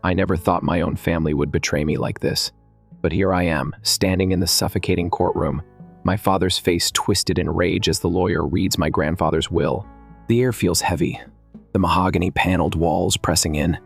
I never thought my own family would betray me like this. But here I am, standing in the suffocating courtroom, my father's face twisted in rage as the lawyer reads my grandfather's will. The air feels heavy, the mahogany-paneled walls pressing in.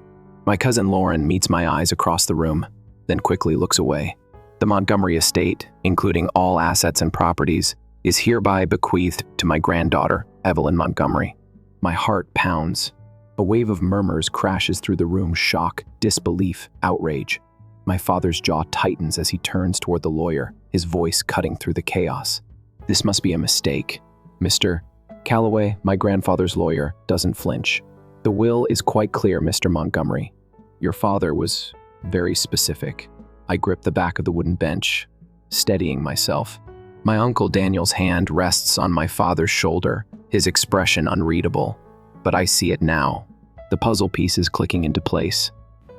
My cousin Lauren meets my eyes across the room, then quickly looks away. The Montgomery estate, including all assets and properties, is hereby bequeathed to my granddaughter, Evelyn Montgomery. My heart pounds. A wave of murmurs crashes through the room, shock, disbelief, outrage. My father's jaw tightens as he turns toward the lawyer, his voice cutting through the chaos. This must be a mistake. Mr. Calloway, my grandfather's lawyer, doesn't flinch. The will is quite clear, Mr. Montgomery. Your father was very specific. I grip the back of the wooden bench, steadying myself. My Uncle Daniel's hand rests on my father's shoulder, his expression unreadable. But I see it now, the puzzle pieces clicking into place.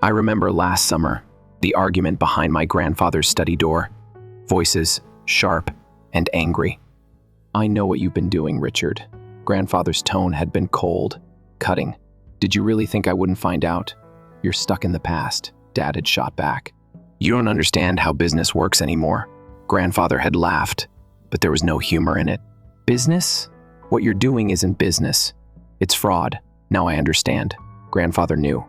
I remember last summer, the argument behind my grandfather's study door. Voices, sharp and angry. I know what you've been doing, Richard. Grandfather's tone had been cold, cutting. Did you really think I wouldn't find out? You're stuck in the past, Dad had shot back. You don't understand how business works anymore. Grandfather had laughed, but there was no humor in it. Business? What you're doing isn't business. It's fraud. Now I understand. Grandfather knew.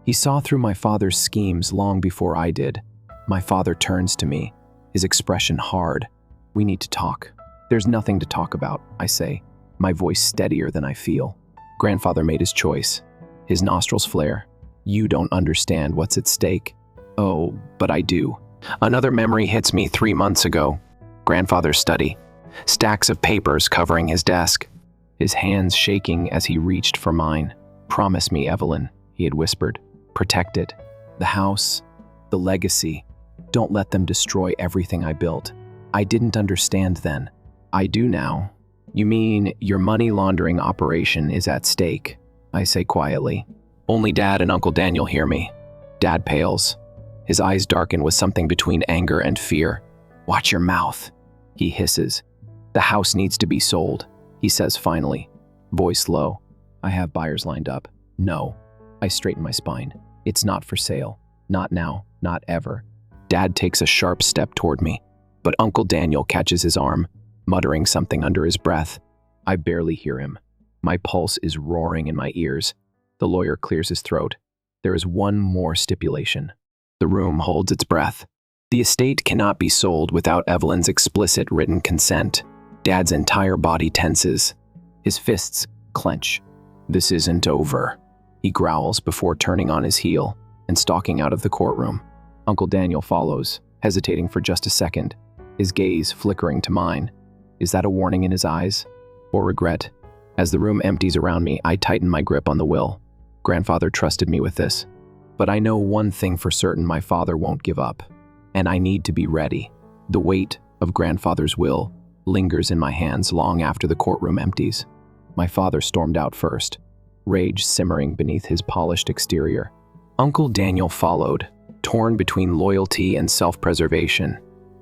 He saw through my father's schemes long before I did. My father turns to me, his expression hard. We need to talk. There's nothing to talk about, I say, my voice steadier than I feel. Grandfather made his choice. His nostrils flare. You don't understand what's at stake. Oh, but I do. Another memory hits me 3 months ago. Grandfather's study. Stacks of papers covering his desk. His hands shaking as he reached for mine. Promise me, Evelyn, he had whispered. Protect it. The house. The legacy. Don't let them destroy everything I built. I didn't understand then. I do now. You mean your money laundering operation is at stake? I say quietly. Only Dad and Uncle Daniel hear me. Dad pales. His eyes darken with something between anger and fear. Watch your mouth, he hisses. The house needs to be sold, he says finally, voice low. I have buyers lined up. No. I straighten my spine. It's not for sale. Not now. Not ever. Dad takes a sharp step toward me, but Uncle Daniel catches his arm, muttering something under his breath. I barely hear him. My pulse is roaring in my ears. The lawyer clears his throat. There is one more stipulation. The room holds its breath. The estate cannot be sold without Evelyn's explicit written consent. Dad's entire body tenses. His fists clench. This isn't over, he growls before turning on his heel and stalking out of the courtroom. Uncle Daniel follows, hesitating for just a second, his gaze flickering to mine. Is that a warning in his eyes? Or regret? As the room empties around me, I tighten my grip on the will. Grandfather trusted me with this. But I know one thing for certain: my father won't give up. And I need to be ready. The weight of Grandfather's will lingers in my hands long after the courtroom empties. My father stormed out first, rage simmering beneath his polished exterior. Uncle Daniel followed, torn between loyalty and self-preservation.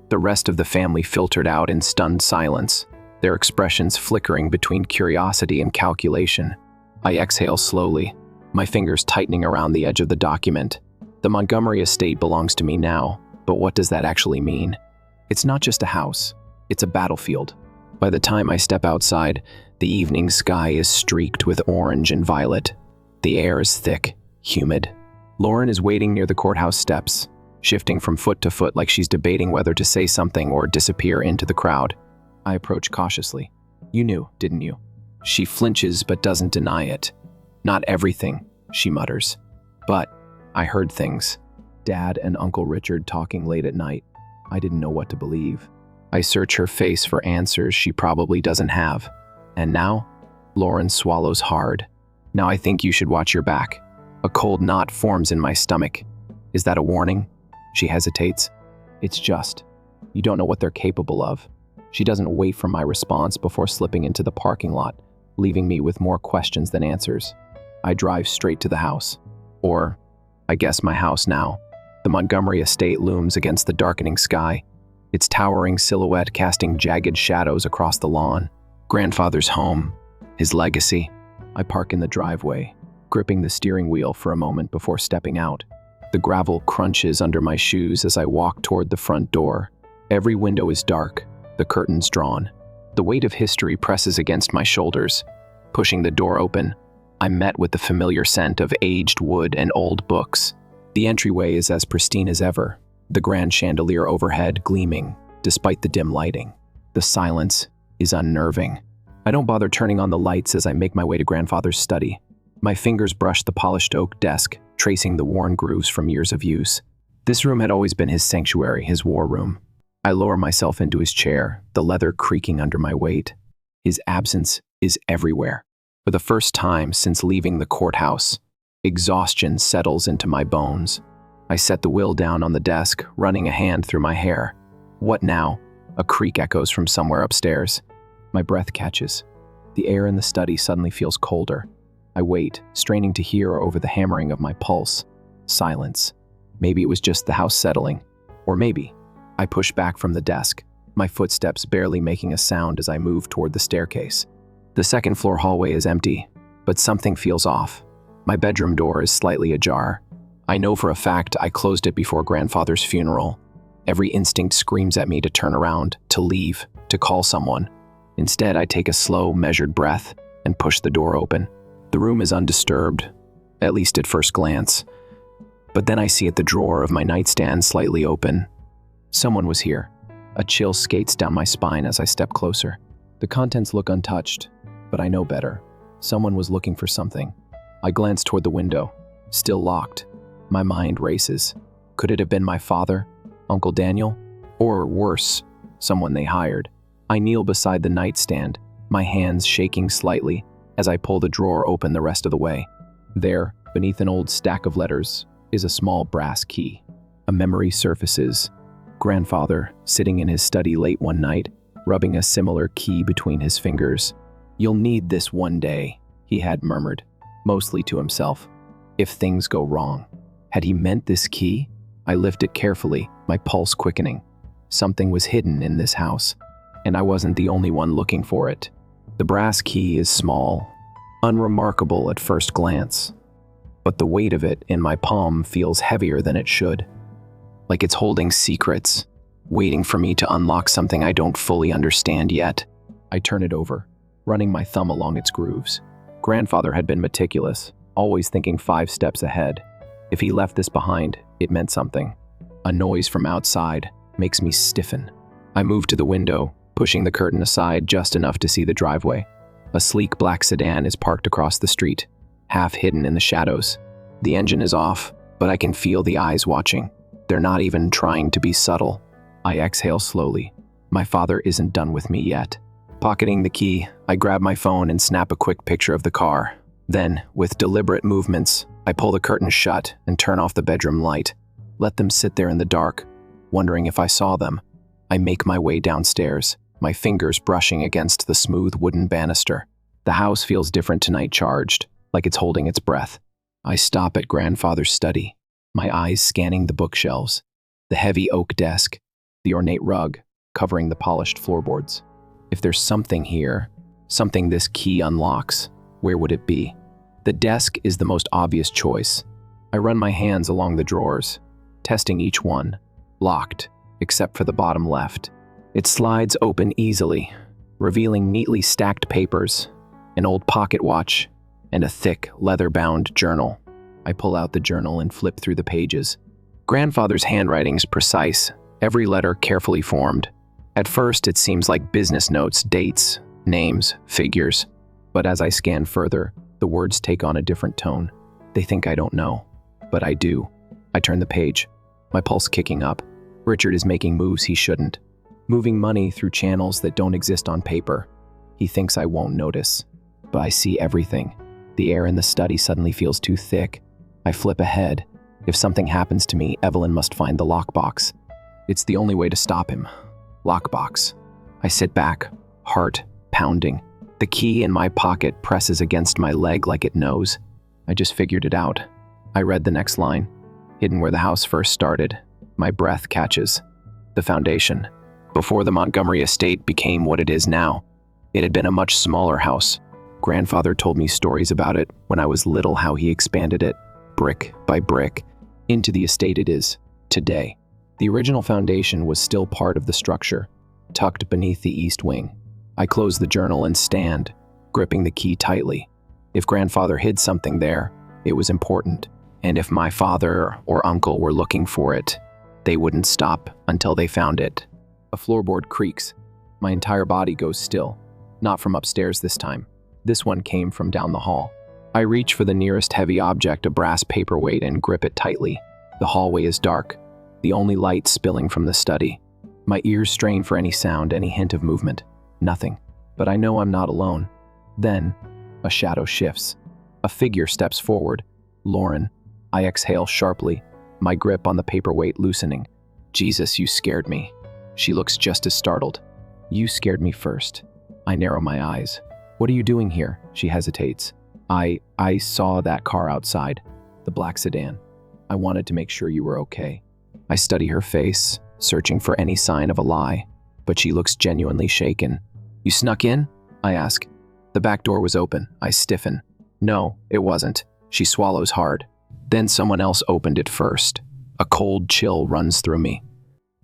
The rest of the family filtered out in stunned silence, their expressions flickering between curiosity and calculation. I exhale slowly, my fingers tightening around the edge of the document. The Montgomery estate belongs to me now, but what does that actually mean? It's not just a house, it's a battlefield. By the time I step outside, the evening sky is streaked with orange and violet. The air is thick, humid. Lauren is waiting near the courthouse steps, shifting from foot to foot like she's debating whether to say something or disappear into the crowd. I approach cautiously. You knew, didn't you? She flinches but doesn't deny it. Not everything, she mutters. But I heard things. Dad and Uncle Richard talking late at night. I didn't know what to believe. I search her face for answers she probably doesn't have. And now, Lauren swallows hard. Now I think you should watch your back. A cold knot forms in my stomach. Is that a warning? She hesitates. It's just, you don't know what they're capable of. She doesn't wait for my response before slipping into the parking lot, leaving me with more questions than answers. I drive straight to the house. Or, I guess my house now. The Montgomery estate looms against the darkening sky, its towering silhouette casting jagged shadows across the lawn. Grandfather's home, his legacy. I park in the driveway, gripping the steering wheel for a moment before stepping out. The gravel crunches under my shoes as I walk toward the front door. Every window is dark, the curtains drawn. The weight of history presses against my shoulders. Pushing the door open, I'm met with the familiar scent of aged wood and old books. The entryway is as pristine as ever, the grand chandelier overhead gleaming, despite the dim lighting. The silence is unnerving. I don't bother turning on the lights as I make my way to grandfather's study. My fingers brush the polished oak desk, tracing the worn grooves from years of use. This room had always been his sanctuary, his war room. I lower myself into his chair, the leather creaking under my weight. His absence is everywhere. For the first time since leaving the courthouse, exhaustion settles into my bones. I set the will down on the desk, running a hand through my hair. What now? A creak echoes from somewhere upstairs. My breath catches. The air in the study suddenly feels colder. I wait, straining to hear over the hammering of my pulse. Silence. Maybe it was just the house settling. Or maybe. I push back from the desk, my footsteps barely making a sound as I move toward the staircase. The second-floor hallway is empty, but something feels off. My bedroom door is slightly ajar. I know for a fact I closed it before grandfather's funeral. Every instinct screams at me to turn around, to leave, to call someone. Instead, I take a slow, measured breath and push the door open. The room is undisturbed, at least at first glance. But then I see at the drawer of my nightstand slightly open. Someone was here. A chill skates down my spine as I step closer. The contents look untouched, but I know better. Someone was looking for something. I glance toward the window, still locked. My mind races. Could it have been my father, Uncle Daniel? Or worse, someone they hired? I kneel beside the nightstand, my hands shaking slightly as I pull the drawer open the rest of the way. There, beneath an old stack of letters, is a small brass key. A memory surfaces. Grandfather, sitting in his study late one night, rubbing a similar key between his fingers. "You'll need this one day," he had murmured, mostly to himself. If things go wrong. Had he meant this key? I lift it carefully, my pulse quickening. Something was hidden in this house, and I wasn't the only one looking for it. The brass key is small, unremarkable at first glance, but the weight of it in my palm feels heavier than it should. Like it's holding secrets, waiting for me to unlock something I don't fully understand yet. I turn it over, running my thumb along its grooves. Grandfather had been meticulous, always thinking 5 steps ahead. If he left this behind, it meant something. A noise from outside makes me stiffen. I move to the window, pushing the curtain aside just enough to see the driveway. A sleek black sedan is parked across the street, half hidden in the shadows. The engine is off, but I can feel the eyes watching. They're not even trying to be subtle. I exhale slowly. My father isn't done with me yet. Pocketing the key, I grab my phone and snap a quick picture of the car. Then, with deliberate movements, I pull the curtain shut and turn off the bedroom light. Let them sit there in the dark, wondering if I saw them. I make my way downstairs, my fingers brushing against the smooth wooden banister. The house feels different tonight, charged, like it's holding its breath. I stop at grandfather's study, my eyes scanning the bookshelves, the heavy oak desk, the ornate rug covering the polished floorboards. If there's something here, something this key unlocks, where would it be? The desk is the most obvious choice. I run my hands along the drawers, testing each one. Locked, except for the bottom left. It slides open easily, revealing neatly stacked papers, an old pocket watch, and a thick, leather-bound journal. I pull out the journal and flip through the pages. Grandfather's handwriting is precise, every letter carefully formed. At first, it seems like business notes, dates, names, figures. But as I scan further, the words take on a different tone. They think I don't know, but I do. I turn the page, my pulse kicking up. Richard is making moves he shouldn't, moving money through channels that don't exist on paper. He thinks I won't notice, but I see everything. The air in the study suddenly feels too thick. I flip ahead. If something happens to me, Evelyn must find the lockbox. It's the only way to stop him. Lockbox. I sit back, heart pounding. The key in my pocket presses against my leg like it knows. I just figured it out. I read the next line. Hidden where the house first started. My breath catches. The foundation. Before the Montgomery estate became what it is now, it had been a much smaller house. Grandfather told me stories about it when I was little, how he expanded it, brick by brick, Into the estate it is, today. The original foundation was still part of the structure, tucked beneath the east wing. I close the journal and stand, gripping the key tightly. If grandfather hid something there, it was important. And if my father or uncle were looking for it, they wouldn't stop until they found it. A floorboard creaks. My entire body goes still. Not from upstairs this time. This one came from down the hall. I reach for the nearest heavy object, a brass paperweight, and grip it tightly. The hallway is dark, the only light spilling from the study. My ears strain for any sound, any hint of movement. Nothing. But I know I'm not alone. Then, a shadow shifts. A figure steps forward. Lauren. I exhale sharply, my grip on the paperweight loosening. Jesus, you scared me. She looks just as startled. You scared me first. I narrow my eyes. What are you doing here? She hesitates. I saw that car outside, the black sedan. I wanted to make sure you were okay. I study her face, searching for any sign of a lie, but she looks genuinely shaken. You snuck in? I ask. The back door was open. I stiffen. No, it wasn't. She swallows hard. Then someone else opened it first. A cold chill runs through me.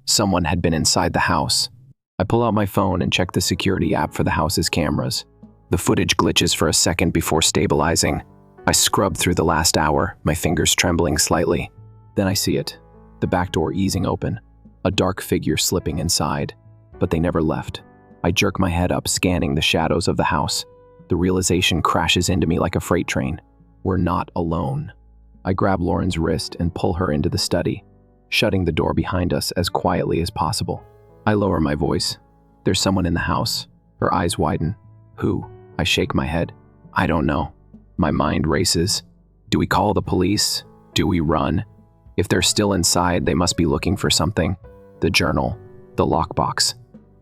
Someone had been inside the house. I pull out my phone and check the security app for the house's cameras. The footage glitches for a second before stabilizing. I scrub through the last hour, my fingers trembling slightly. Then I see it. The back door easing open. A dark figure slipping inside. But they never left. I jerk my head up, scanning the shadows of the house. The realization crashes into me like a freight train. We're not alone. I grab Lauren's wrist and pull her into the study, shutting the door behind us as quietly as possible. I lower my voice. There's someone in the house. Her eyes widen. Who? I shake my head. I don't know. My mind races. Do we call the police? Do we run? If they're still inside, they must be looking for something. The journal. The lockbox.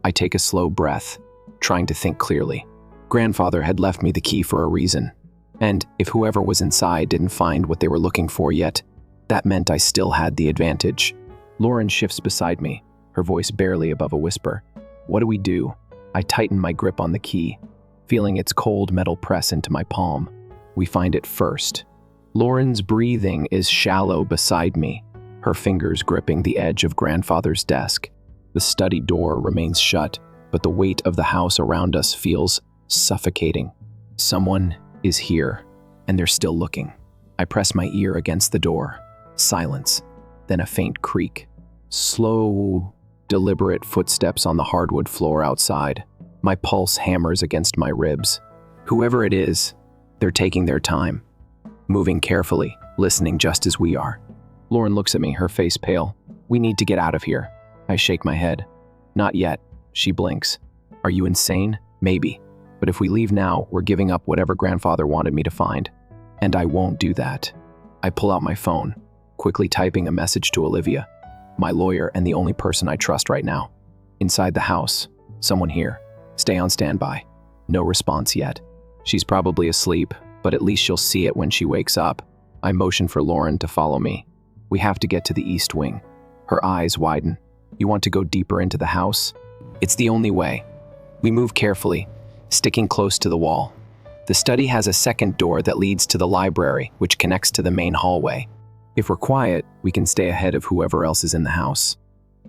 I take a slow breath, trying to think clearly. Grandfather had left me the key for a reason. And if whoever was inside didn't find what they were looking for yet, that meant I still had the advantage. Lauren shifts beside me, her voice barely above a whisper. What do we do? I tighten my grip on the key, feeling its cold metal press into my palm. We find it first. Lauren's breathing is shallow beside me, her fingers gripping the edge of grandfather's desk. The study door remains shut, but the weight of the house around us feels suffocating. Someone is here, and they're still looking. I press my ear against the door. Silence, then a faint creak. Slow, deliberate footsteps on the hardwood floor outside. My pulse hammers against my ribs. Whoever it is, they're taking their time, moving carefully, listening just as we are. Lauren looks at me, her face pale. We need to get out of here. I shake my head. Not yet. She blinks. Are you insane? Maybe. But if we leave now, we're giving up whatever grandfather wanted me to find. And I won't do that. I pull out my phone, quickly typing a message to Olivia, my lawyer and the only person I trust right now. Inside the house, someone here. Stay on standby. No response yet. She's probably asleep, but at least she'll see it when she wakes up. I motion for Lauren to follow me. We have to get to the east wing. Her eyes widen. You want to go deeper into the house? It's the only way. We move carefully, sticking close to the wall. The study has a second door that leads to the library, which connects to the main hallway. If we're quiet, we can stay ahead of whoever else is in the house.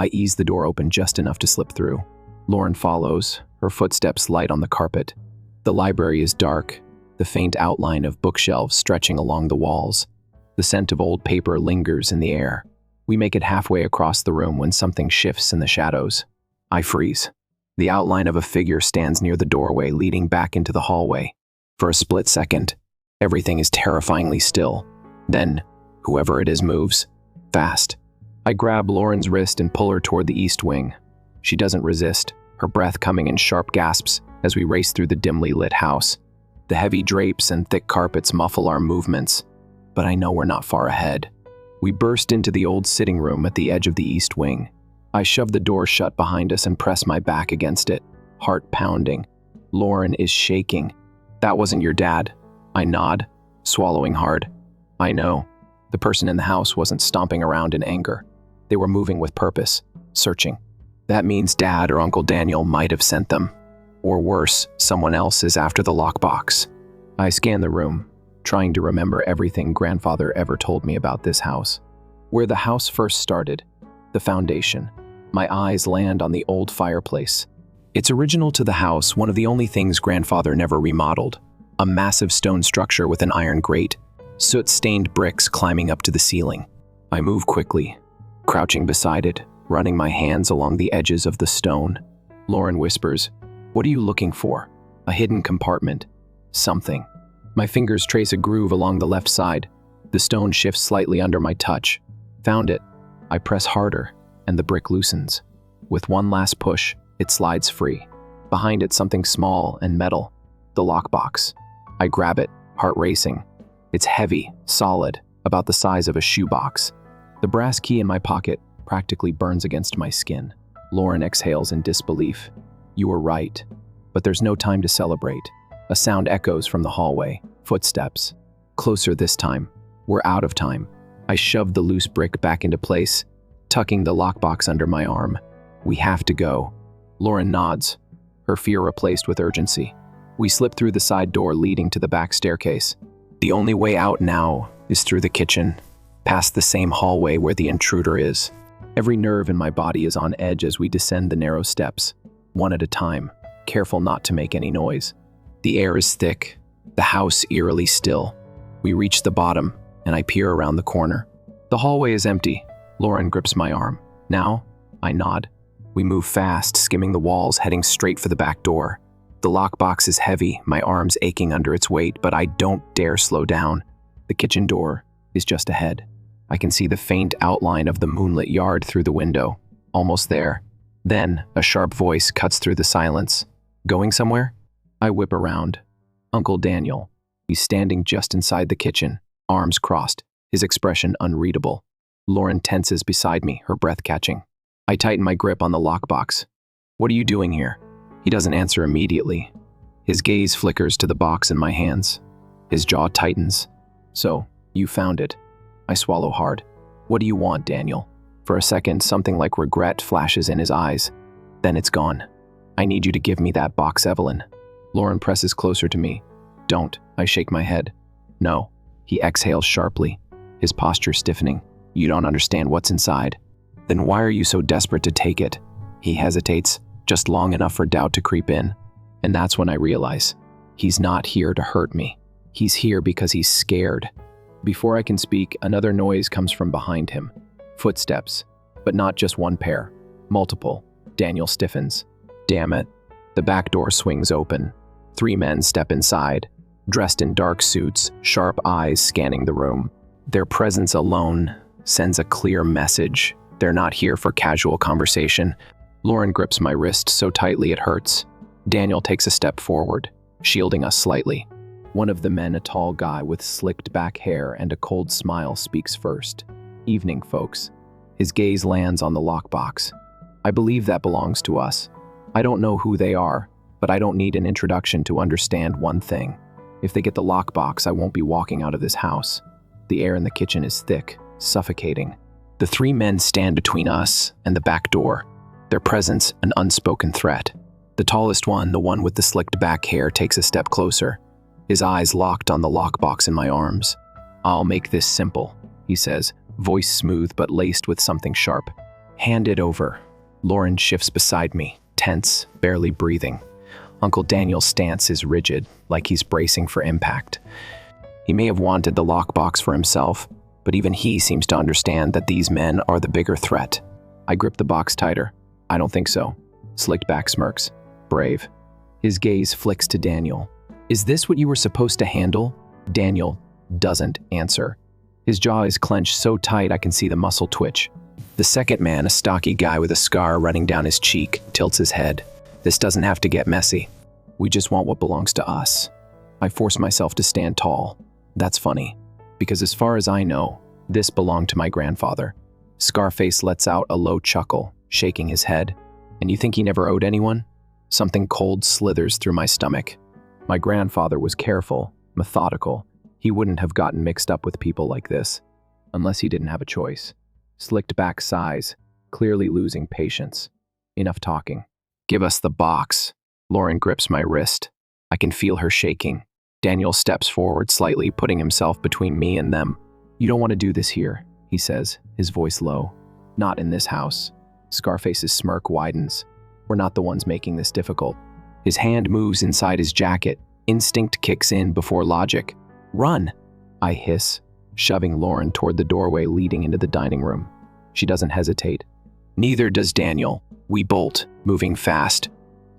I ease the door open just enough to slip through. Lauren follows, her footsteps light on the carpet. The library is dark, the faint outline of bookshelves stretching along the walls. The scent of old paper lingers in the air. We make it halfway across the room when something shifts in the shadows. I freeze. The outline of a figure stands near the doorway leading back into the hallway. For a split second, everything is terrifyingly still. Then, whoever it is moves. Fast. I grab Lauren's wrist and pull her toward the east wing. She doesn't resist, her breath coming in sharp gasps as we race through the dimly lit house. The heavy drapes and thick carpets muffle our movements, but I know we're not far ahead. We burst into the old sitting room at the edge of the east wing. I shove the door shut behind us and press my back against it, heart pounding. Lauren is shaking. That wasn't your dad. I nod, swallowing hard. I know. The person in the house wasn't stomping around in anger. They were moving with purpose, searching. That means Dad or Uncle Daniel might have sent them. Or worse, someone else is after the lockbox. I scan the room, trying to remember everything Grandfather ever told me about this house. Where the house first started, the foundation. My eyes land on the old fireplace. It's original to the house, one of the only things grandfather never remodeled. A massive stone structure with an iron grate, soot-stained bricks climbing up to the ceiling. I move quickly, crouching beside it, running my hands along the edges of the stone. Lauren whispers, "What are you looking for?" A hidden compartment. Something. My fingers trace a groove along the left side. The stone shifts slightly under my touch. Found it. I press harder, and the brick loosens. With one last push, it slides free. Behind it, something small and metal. The lockbox. I grab it, heart racing. It's heavy, solid, about the size of a shoebox. The brass key in my pocket practically burns against my skin. Lauren exhales in disbelief. "You were right." But there's no time to celebrate. A sound echoes from the hallway. Footsteps. Closer this time. We're out of time. I shove the loose brick back into place, tucking the lockbox under my arm. "We have to go." Lauren nods, her fear replaced with urgency. We slip through the side door leading to the back staircase. The only way out now is through the kitchen, past the same hallway where the intruder is. Every nerve in my body is on edge as we descend the narrow steps, one at a time, careful not to make any noise. The air is thick, the house eerily still. We reach the bottom, and I peer around the corner. The hallway is empty. Lauren grips my arm. "Now?" I nod. We move fast, skimming the walls, heading straight for the back door. The lockbox is heavy, my arms aching under its weight, but I don't dare slow down. The kitchen door is just ahead. I can see the faint outline of the moonlit yard through the window. Almost there. Then, a sharp voice cuts through the silence. "Going somewhere?" I whip around. Uncle Daniel. He's standing just inside the kitchen, arms crossed, his expression unreadable. Lauren tenses beside me, her breath catching. I tighten my grip on the lockbox. "What are you doing here?" He doesn't answer immediately. His gaze flickers to the box in my hands. His jaw tightens. "So, you found it." I swallow hard. "What do you want, Daniel?" For a second, something like regret flashes in his eyes. Then it's gone. "I need you to give me that box, Evelyn." Lauren presses closer to me. "Don't." I shake my head. "No." He exhales sharply, his posture stiffening. "You don't understand what's inside." "Then why are you so desperate to take it?" He hesitates, just long enough for doubt to creep in. And that's when I realize, he's not here to hurt me. He's here because he's scared. Before I can speak, another noise comes from behind him. Footsteps, but not just one pair. Multiple. Daniel stiffens. Damn it. The back door swings open. 3 men step inside, dressed in dark suits, sharp eyes scanning the room. Their presence alone sends a clear message. They're not here for casual conversation. Lauren grips my wrist so tightly it hurts. Daniel takes a step forward, shielding us slightly. One of the men, a tall guy with slicked back hair and a cold smile, speaks first. "Evening, folks." His gaze lands on the lockbox. I believe that belongs to us. I don't know who they are, but I don't need an introduction to understand one thing. If they get the lockbox, I won't be walking out of this house. The air in the kitchen is thick, suffocating. The 3 men stand between us and the back door, their presence an unspoken threat. The tallest one, the one with the slicked back hair, takes a step closer, his eyes locked on the lockbox in my arms. "I'll make this simple," he says, voice smooth but laced with something sharp. "Hand it over." Lauren shifts beside me, tense, barely breathing. Uncle Daniel's stance is rigid, like he's bracing for impact. He may have wanted the lockbox for himself, but even he seems to understand that these men are the bigger threat. I grip the box tighter. "I don't think so." Slicked back smirks. "Brave." His gaze flicks to Daniel. "Is this what you were supposed to handle?" Daniel doesn't answer. His jaw is clenched so tight I can see the muscle twitch. The second man, a stocky guy with a scar running down his cheek, tilts his head. "This doesn't have to get messy. We just want what belongs to us." I force myself to stand tall. That's funny, because as far as I know, this belonged to my grandfather. Scarface lets out a low chuckle, shaking his head. "And you think he never owed anyone?" Something cold slithers through my stomach. My grandfather was careful, methodical. He wouldn't have gotten mixed up with people like this, unless he didn't have a choice. Slicked back sighs, clearly losing patience. Enough talking. "Give us the box." Lauren grips my wrist. I can feel her shaking. Daniel steps forward slightly, putting himself between me and them. "You don't want to do this here." he says, his voice low. Not in this house. Scarface's smirk widens. We're not the ones making this difficult. His hand moves inside his jacket. Instinct kicks in before logic. Run! I hiss, shoving Lauren toward the doorway leading into the dining room. She doesn't hesitate. Neither does Daniel. We bolt, moving fast.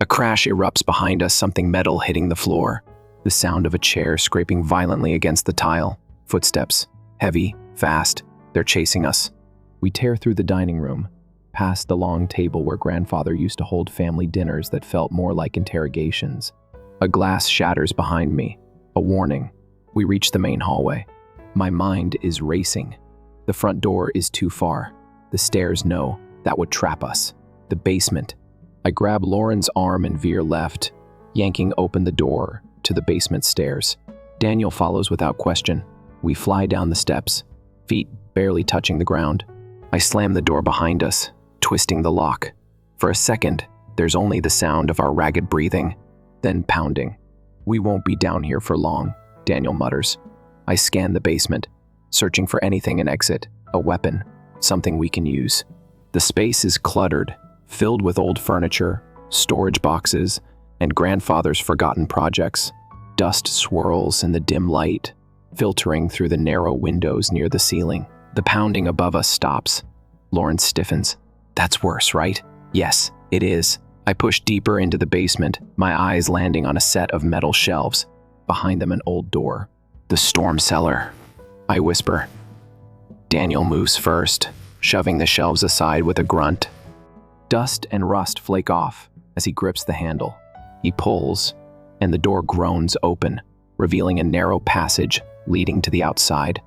A crash erupts behind us, something metal hitting the floor. The sound of a chair scraping violently against the tile. Footsteps. Heavy, fast. They're chasing us. We tear through the dining room, past the long table where grandfather used to hold family dinners that felt more like interrogations. A glass shatters behind me. A warning. We reach the main hallway. My mind is racing. The front door is too far. The stairs, no. That would trap us. The basement. I grab Lauren's arm and veer left, yanking open the door to the basement stairs. Daniel follows without question. We fly down the steps, feet barely touching the ground. I slam the door behind us, twisting the lock. For a second, there's only the sound of our ragged breathing, then pounding. We won't be down here for long, Daniel mutters. I scan the basement, searching for anything an exit, a weapon, something we can use. The space is cluttered, filled with old furniture, storage boxes, and grandfather's forgotten projects. Dust swirls in the dim light, filtering through the narrow windows near the ceiling. The pounding above us stops. Lauren stiffens. That's worse, right? Yes, it is. I push deeper into the basement, my eyes landing on a set of metal shelves. Behind them, an old door. The storm cellar. I whisper. Daniel moves first, shoving the shelves aside with a grunt. Dust and rust flake off as he grips the handle. He pulls, and the door groans open, revealing a narrow passage leading to the outside.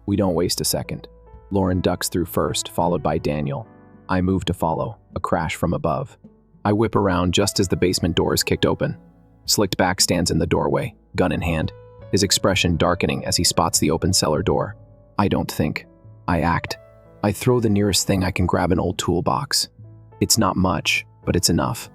We don't waste a second. Lauren ducks through first, followed by Daniel. I move to follow, a crash from above. I whip around just as the basement door is kicked open. Slicked Back stands in the doorway, gun in hand, his expression darkening as he spots the open cellar door. I don't think. I act. I throw the nearest thing I can grab, an old toolbox. It's not much, but it's enough.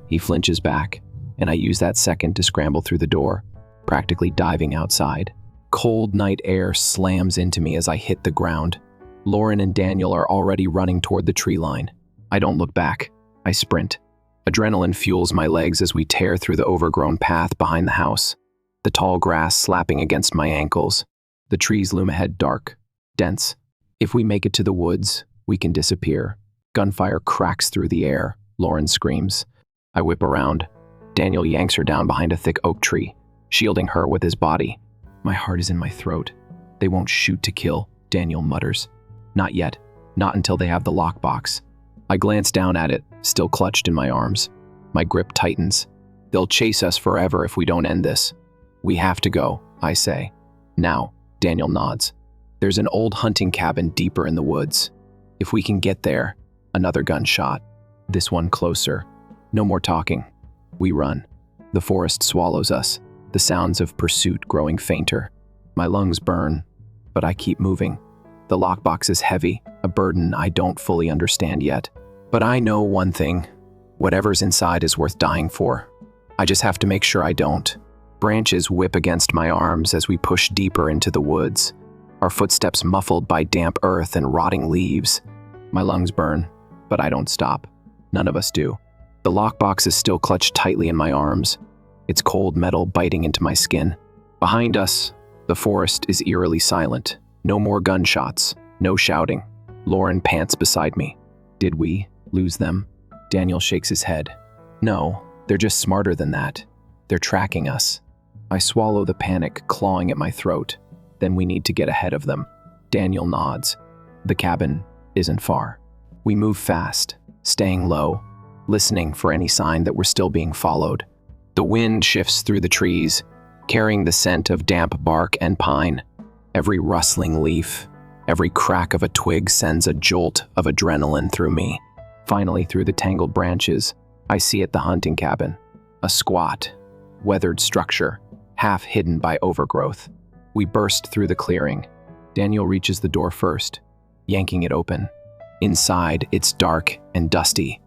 He flinches back, and I use that second to scramble through the door, practically diving outside. Cold night air slams into me as I hit the ground. Lauren and Daniel are already running toward the tree line. I don't look back. I sprint. Adrenaline fuels my legs as we tear through the overgrown path behind the house, the tall grass slapping against my ankles. The trees loom ahead, dark, dense. If we make it to the woods, we can disappear. Gunfire cracks through the air. Lauren screams. I whip around. Daniel yanks her down behind a thick oak tree, shielding her with his body. My heart is in my throat. They won't shoot to kill, Daniel mutters. Not yet. Not until they have the lockbox. I glance down at it, still clutched in my arms. My grip tightens. They'll chase us forever if we don't end this. We have to go, I say. Now, Daniel nods. There's an old hunting cabin deeper in the woods. If we can get there, another gunshot. This one closer. No more talking. We run. The forest swallows us, the sounds of pursuit growing fainter. My lungs burn, but I keep moving. The lockbox is heavy, a burden I don't fully understand yet. But I know one thing. Whatever's inside is worth dying for. I just have to make sure I don't. Branches whip against my arms as we push deeper into the woods, our footsteps muffled by damp earth and rotting leaves. My lungs burn, but I don't stop. None of us do. The lockbox is still clutched tightly in my arms, its cold metal biting into my skin. Behind us, the forest is eerily silent. No more gunshots, no shouting. Lauren pants beside me. Did we lose them? Daniel shakes his head. No, they're just smarter than that. They're tracking us. I swallow the panic clawing at my throat. Then we need to get ahead of them. Daniel nods. The cabin isn't far. We move fast, staying low, listening for any sign that we're still being followed. The wind shifts through the trees, carrying the scent of damp bark and pine. Every rustling leaf, every crack of a twig sends a jolt of adrenaline through me. Finally, through the tangled branches, I see it, the hunting cabin. A squat, weathered structure, half hidden by overgrowth. We burst through the clearing. Daniel reaches the door first, yanking it open. Inside, it's dark and dusty,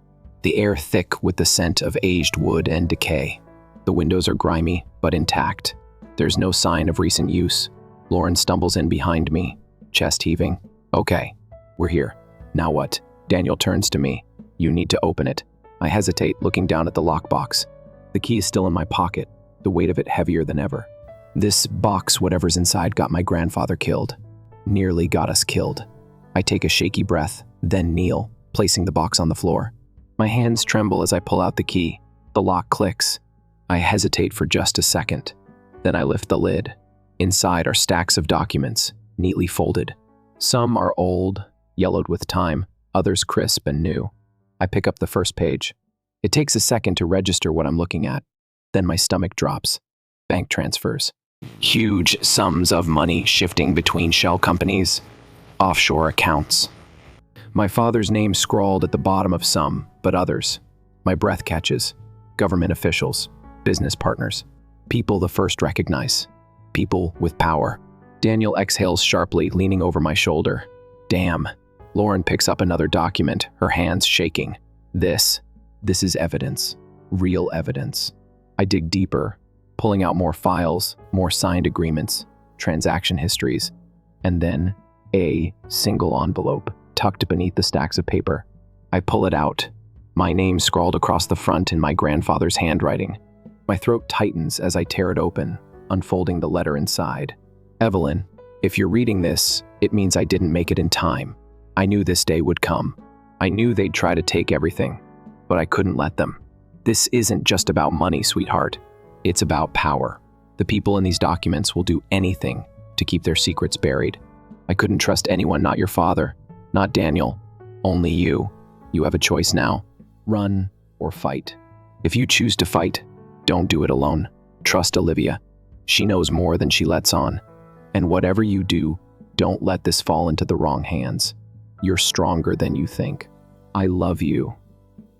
the air thick with the scent of aged wood and decay. The windows are grimy, but intact. There's no sign of recent use. Lauren stumbles in behind me, chest heaving. Okay, we're here. Now what? Daniel turns to me. You need to open it. I hesitate, looking down at the lockbox. The key is still in my pocket, the weight of it heavier than ever. This box, whatever's inside, got my grandfather killed. Nearly got us killed. I take a shaky breath, then kneel, placing the box on the floor. My hands tremble as I pull out the key. The lock clicks. I hesitate for just a second. Then I lift the lid. Inside are stacks of documents, neatly folded. Some are old, yellowed with time, others crisp and new. I pick up the first page. It takes a second to register what I'm looking at. Then my stomach drops. Bank transfers. Huge sums of money shifting between shell companies, offshore accounts. My father's name scrawled at the bottom of some, but others. My breath catches. Government officials, business partners, people the first recognize, people with power. Daniel exhales sharply, leaning over my shoulder. Damn. Lauren picks up another document, her hands shaking. This is evidence. Real evidence. I dig deeper, pulling out more files, more signed agreements, transaction histories, and then a single envelope tucked beneath the stacks of paper. I pull it out. My name scrawled across the front in my grandfather's handwriting. My throat tightens as I tear it open, unfolding the letter inside. Evelyn, if you're reading this, it means I didn't make it in time. I knew this day would come. I knew they'd try to take everything, but I couldn't let them. This isn't just about money, sweetheart. It's about power. The people in these documents will do anything to keep their secrets buried. I couldn't trust anyone, not your father, not Daniel, only you. You have a choice now. Run or fight. If you choose to fight, don't do it alone. Trust Olivia. She knows more than she lets on. And whatever you do, don't let this fall into the wrong hands. You're stronger than you think. I love you.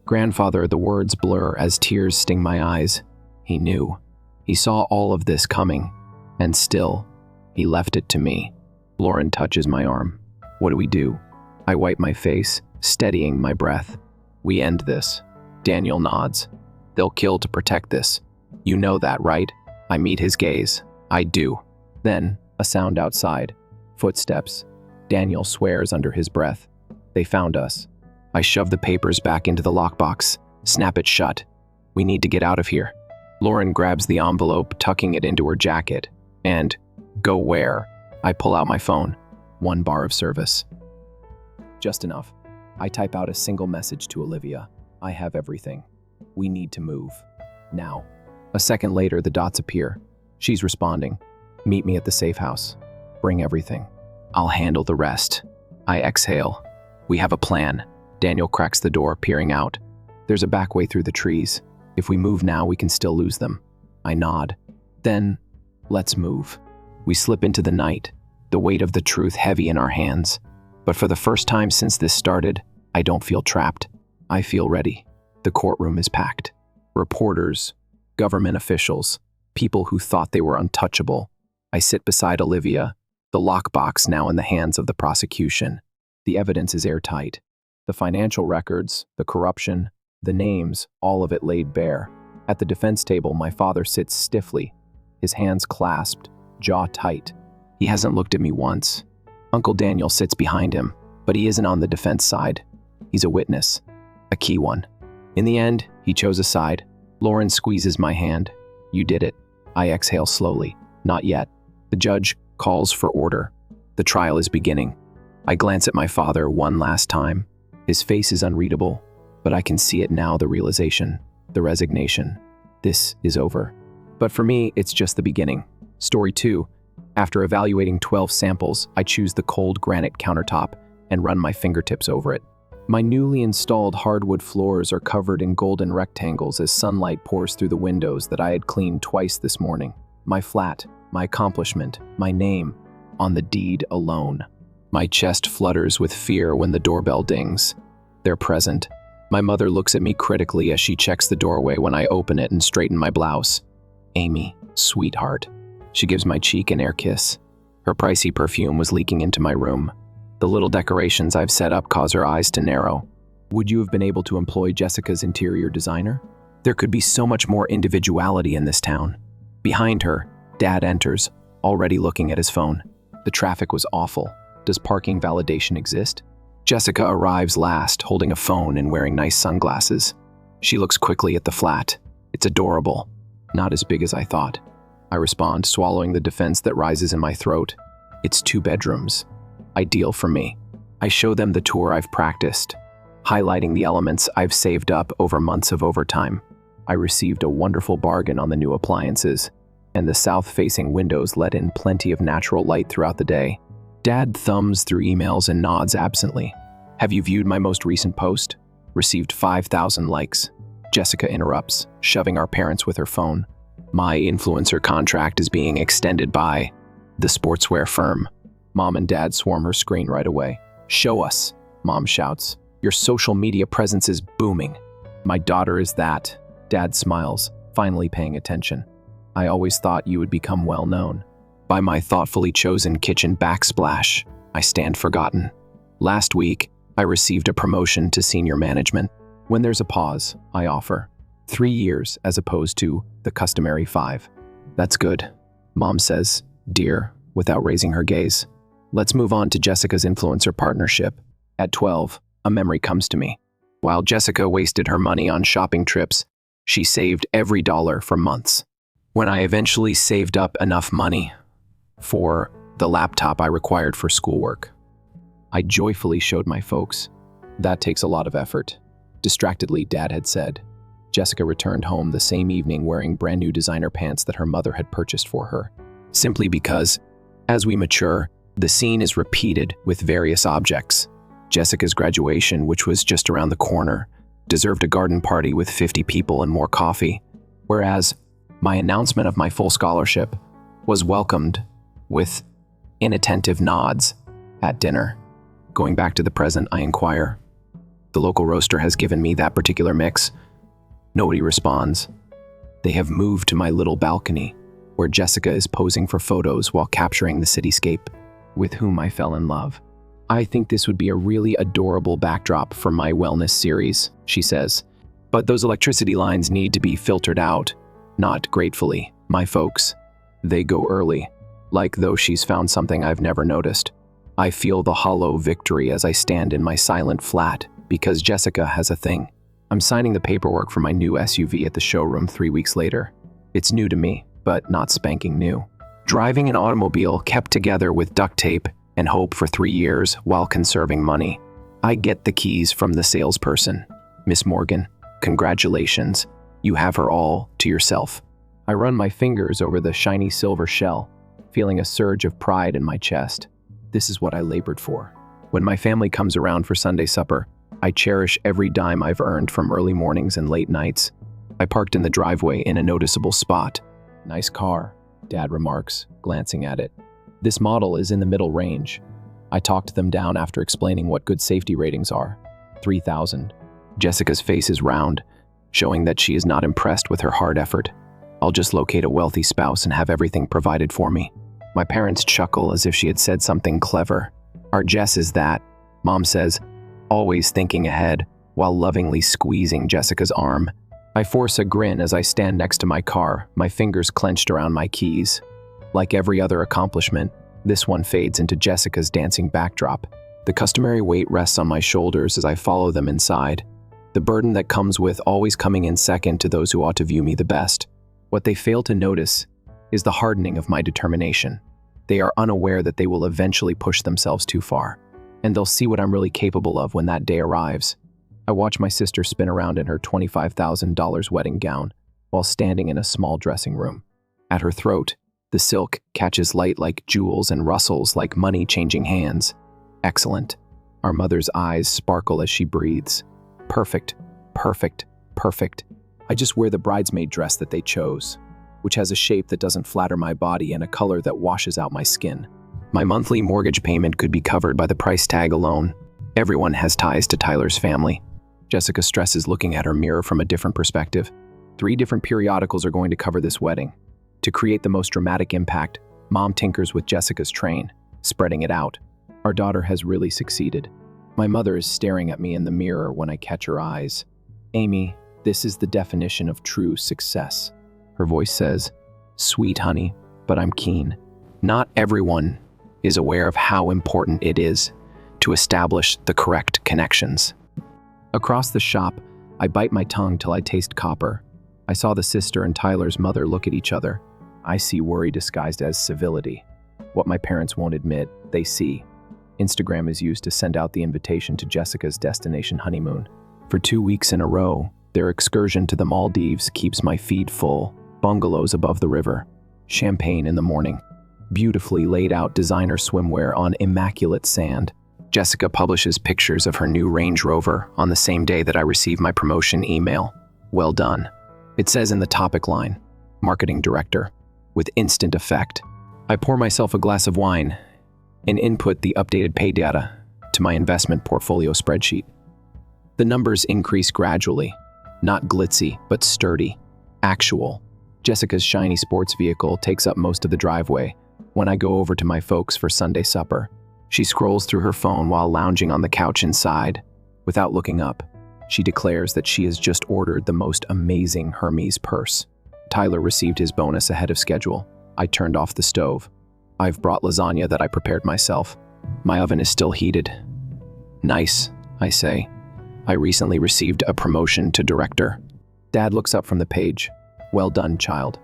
Grandfather, the words blur as tears sting my eyes. He knew. He saw all of this coming. And still, he left it to me. Lauren touches my arm. What do we do? I wipe my face, steadying my breath. We end this. Daniel nods. They'll kill to protect this. You know that, right? I meet his gaze. I do. Then, a sound outside. Footsteps. Daniel swears under his breath. They found us. I shove the papers back into the lockbox, snap it shut. We need to get out of here. Lauren grabs the envelope, tucking it into her jacket. And, go where? I pull out my phone. 1 bar of service. Just enough. I type out a single message to Olivia. I have everything. We need to move. Now. A second later, the dots appear. She's responding. Meet me at the safe house. Bring everything. I'll handle the rest. I exhale. We have a plan. Daniel cracks the door, peering out. There's a back way through the trees. If we move now, we can still lose them. I nod. Then, let's move. We slip into the night, the weight of the truth heavy in our hands. But for the first time since this started, I don't feel trapped. I feel ready. The courtroom is packed. Reporters, government officials, people who thought they were untouchable. I sit beside Olivia, the lockbox now in the hands of the prosecution. The evidence is airtight. The financial records, the corruption, the names, all of it laid bare. At the defense table, my father sits stiffly, his hands clasped, jaw tight. He hasn't looked at me once. Uncle Daniel sits behind him, but he isn't on the defense side. He's a witness, a key one. In the end, he chose a side. Lauren squeezes my hand. You did it. I exhale slowly. Not yet. The judge calls for order. The trial is beginning. I glance at my father one last time. His face is unreadable, but I can see it now, the realization, the resignation. This is over. But for me, it's just the beginning. Story 2. After evaluating 12 samples, I choose the cold granite countertop and run my fingertips over it. My newly installed hardwood floors are covered in golden rectangles as sunlight pours through the windows that I had cleaned twice this morning. My flat, my accomplishment, my name, on the deed alone. My chest flutters with fear when the doorbell dings. They're present. My mother looks at me critically as she checks the doorway when I open it and straighten my blouse. Amy, sweetheart. She gives my cheek an air kiss. Her pricey perfume was leaking into my room. The little decorations I've set up cause her eyes to narrow. Would you have been able to employ Jessica's interior designer? There could be so much more individuality in this town. Behind her, Dad enters, already looking at his phone. The traffic was awful. Does parking validation exist? Jessica arrives last, holding a phone and wearing nice sunglasses. She looks quickly at the flat. It's adorable. Not as big as I thought. I respond, swallowing the defense that rises in my throat. It's 2 bedrooms. Ideal for me. I show them the tour I've practiced, highlighting the elements I've saved up over months of overtime. I received a wonderful bargain on the new appliances, and the south-facing windows let in plenty of natural light throughout the day. Dad thumbs through emails and nods absently. Have you viewed my most recent post? Received 5,000 likes. Jessica interrupts, shoving our parents with her phone. My influencer contract is being extended by the sportswear firm. Mom and Dad swarm her screen right away. Show us, Mom shouts. Your social media presence is booming. My daughter is that. Dad smiles, finally paying attention. I always thought you would become well known. By my thoughtfully chosen kitchen backsplash, I stand forgotten. Last week, I received a promotion to senior management. When there's a pause, I offer 3 years as opposed to the customary 5. That's good, Mom says, dear, without raising her gaze. Let's move on to Jessica's influencer partnership. At 12, a memory comes to me. While Jessica wasted her money on shopping trips, she saved every dollar for months. When I eventually saved up enough money for the laptop I required for schoolwork, I joyfully showed my folks. That takes a lot of effort. Distractedly, Dad had said. Jessica returned home the same evening wearing brand new designer pants that her mother had purchased for her. Simply because, as we mature, the scene is repeated with various objects. Jessica's graduation, which was just around the corner, deserved a garden party with 50 people and more coffee, whereas my announcement of my full scholarship was welcomed with inattentive nods at dinner. Going back to the present, I inquire. The local roaster has given me that particular mix. Nobody responds. They have moved to my little balcony, where Jessica is posing for photos while capturing the cityscape, with whom I fell in love. I think this would be a really adorable backdrop for my wellness series, she says. But those electricity lines need to be filtered out. Not gratefully, my folks. They go early, like though she's found something I've never noticed. I feel the hollow victory as I stand in my silent flat, because Jessica has a thing. I'm signing the paperwork for my new SUV at the showroom 3 weeks later. It's new to me, but not spanking new. Driving an automobile kept together with duct tape and hope for 3 years while conserving money. I get the keys from the salesperson. Miss Morgan, congratulations. You have her all to yourself. I run my fingers over the shiny silver shell, feeling a surge of pride in my chest. This is what I labored for. When my family comes around for Sunday supper, I cherish every dime I've earned from early mornings and late nights. I parked in the driveway in a noticeable spot. Nice car, Dad remarks, glancing at it. This model is in the middle range. I talked them down after explaining what good safety ratings are. 3,000. Jessica's face is round, showing that she is not impressed with her hard effort. I'll just locate a wealthy spouse and have everything provided for me. My parents chuckle as if she had said something clever. Our Jess is that, Mom says, always thinking ahead, while lovingly squeezing Jessica's arm. I force a grin as I stand next to my car, my fingers clenched around my keys. Like every other accomplishment, this one fades into Jessica's dancing backdrop. The customary weight rests on my shoulders as I follow them inside. The burden that comes with always coming in second to those who ought to view me the best. What they fail to notice is the hardening of my determination. They are unaware that they will eventually push themselves too far, and they'll see what I'm really capable of when that day arrives. I watch my sister spin around in her $25,000 wedding gown while standing in a small dressing room. At her throat, the silk catches light like jewels and rustles like money changing hands. Excellent. Our mother's eyes sparkle as she breathes. Perfect, perfect, perfect. I just wear the bridesmaid dress that they chose, which has a shape that doesn't flatter my body and a color that washes out my skin. My monthly mortgage payment could be covered by the price tag alone. Everyone has ties to Tyler's family. Jessica stresses looking at her mirror from a different perspective. 3 different periodicals are going to cover this wedding. To create the most dramatic impact, Mom tinkers with Jessica's train, spreading it out. Our daughter has really succeeded. My mother is staring at me in the mirror when I catch her eyes. Amy, this is the definition of true success. Her voice says, sweet honey, but I'm keen. Not everyone is aware of how important it is to establish the correct connections. Across the shop, I bite my tongue till I taste copper. I saw the sister and Tyler's mother look at each other. I see worry disguised as civility. What my parents won't admit, they see. Instagram is used to send out the invitation to Jessica's destination honeymoon. For 2 weeks in a row, their excursion to the Maldives keeps my feed full. Bungalows above the river. Champagne in the morning. Beautifully laid out designer swimwear on immaculate sand. Jessica publishes pictures of her new Range Rover on the same day that I receive my promotion email. Well done. It says in the topic line, Marketing Director, with instant effect. I pour myself a glass of wine and input the updated pay data to my investment portfolio spreadsheet. The numbers increase gradually, not glitzy, but sturdy, actual. Jessica's shiny sports vehicle takes up most of the driveway when I go over to my folks for Sunday supper. She scrolls through her phone while lounging on the couch inside. Without looking up, she declares that she has just ordered the most amazing Hermes purse. Tyler received his bonus ahead of schedule. I turned off the stove. I've brought lasagna that I prepared myself. My oven is still heated. Nice, I say. I recently received a promotion to director. Dad looks up from the page. Well done, child.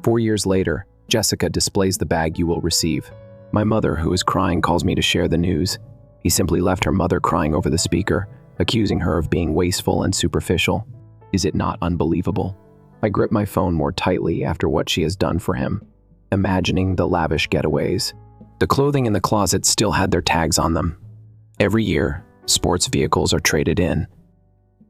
4 years later, Jessica displays the bag you will receive. My mother, who is crying, calls me to share the news. He simply left her mother crying over the speaker, accusing her of being wasteful and superficial. Is it not unbelievable? I grip my phone more tightly after what she has done for him, imagining the lavish getaways. The clothing in the closet still had their tags on them. Every year, sports vehicles are traded in.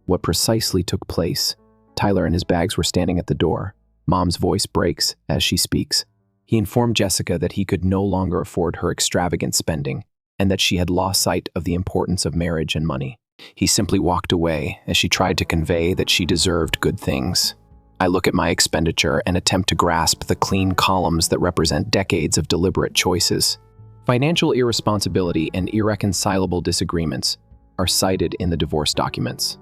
What precisely took place? Tyler and his bags were standing at the door. Mom's voice breaks as she speaks. He informed Jessica that he could no longer afford her extravagant spending and that she had lost sight of the importance of marriage and money. He simply walked away as she tried to convey that she deserved good things. I look at my expenditure and attempt to grasp the clean columns that represent decades of deliberate choices. Financial irresponsibility and irreconcilable disagreements are cited in the divorce documents.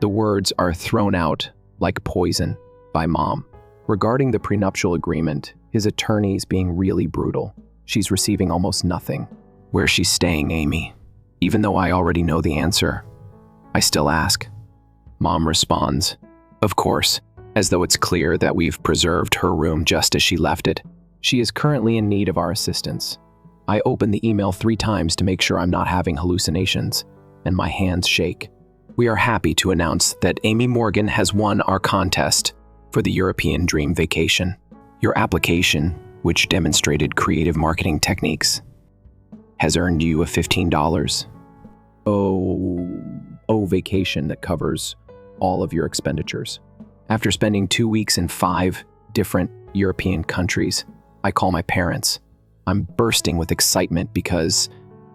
The words are thrown out like poison by Mom. Regarding the prenuptial agreement, his attorney's being really brutal. She's receiving almost nothing. Where's she staying, Amy? Even though I already know the answer, I still ask. Mom responds, of course, as though it's clear that we've preserved her room just as she left it. She is currently in need of our assistance. I open the email 3 times to make sure I'm not having hallucinations, and my hands shake. We are happy to announce that Amy Morgan has won our contest for the European Dream Vacation. Your application, which demonstrated creative marketing techniques, has earned you a $15 vacation that covers all of your expenditures. After spending 2 weeks in 5 different European countries, I call my parents. I'm bursting with excitement because,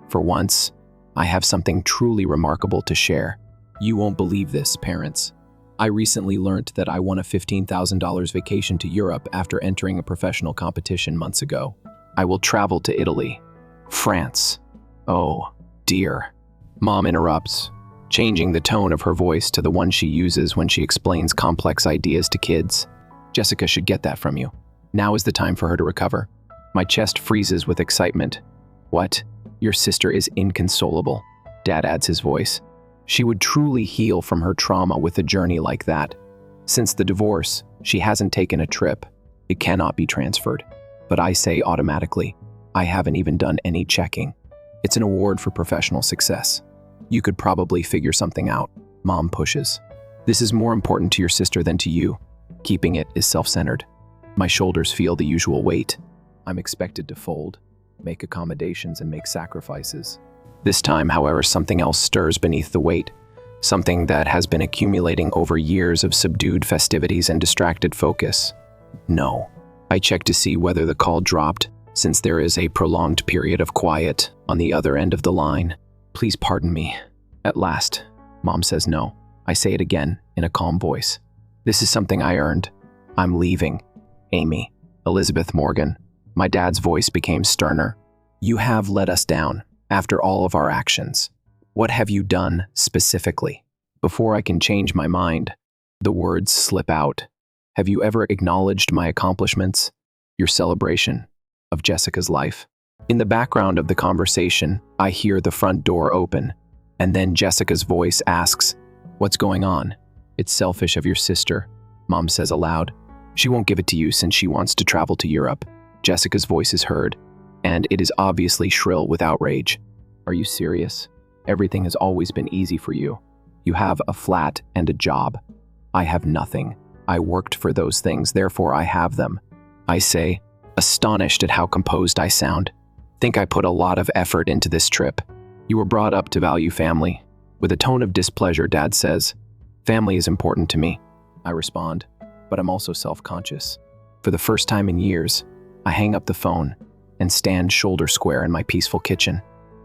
for once, I have something truly remarkable to share. You won't believe this, parents. I recently learned that I won a $15,000 vacation to Europe after entering a professional competition months ago. I will travel to Italy, France. Oh, dear. Mom interrupts, changing the tone of her voice to the one she uses when she explains complex ideas to kids. Jessica should get that from you. Now is the time for her to recover. My chest freezes with excitement. What? Your sister is inconsolable. Dad adds his voice. She would truly heal from her trauma with a journey like that. Since the divorce, she hasn't taken a trip. It cannot be transferred. But I say automatically, I haven't even done any checking. It's an award for professional success. You could probably figure something out. Mom pushes. This is more important to your sister than to you. Keeping it is self-centered. My shoulders feel the usual weight. I'm expected to fold, make accommodations, and make sacrifices. This time, however, something else stirs beneath the weight, something that has been accumulating over years of subdued festivities and distracted focus. No. I check to see whether the call dropped, since there is a prolonged period of quiet on the other end of the line. Please pardon me. At last, Mom says no. I say it again in a calm voice. This is something I earned. I'm leaving. Amy, Elizabeth Morgan. My dad's voice became sterner. You have let us down. After all of our actions, what have you done specifically? Before I can change my mind, the words slip out. Have you ever acknowledged my accomplishments, your celebration of Jessica's life? In the background of the conversation, I hear the front door open, and then Jessica's voice asks, "What's going on?" "It's selfish of your sister," Mom says aloud. "She won't give it to you since she wants to travel to Europe." Jessica's voice is heard, and it is obviously shrill with outrage. "Are you serious? Everything has always been easy for you. You have a flat and a job. I have nothing. I worked for those things, therefore I have them," I say, astonished at how composed I sound. "Think I put a lot of effort into this trip. You were brought up to value family." With a tone of displeasure, Dad says, "Family is important to me," I respond, "but I'm also self-conscious." For the first time in years, I hang up the phone and stand shoulder square in my peaceful kitchen.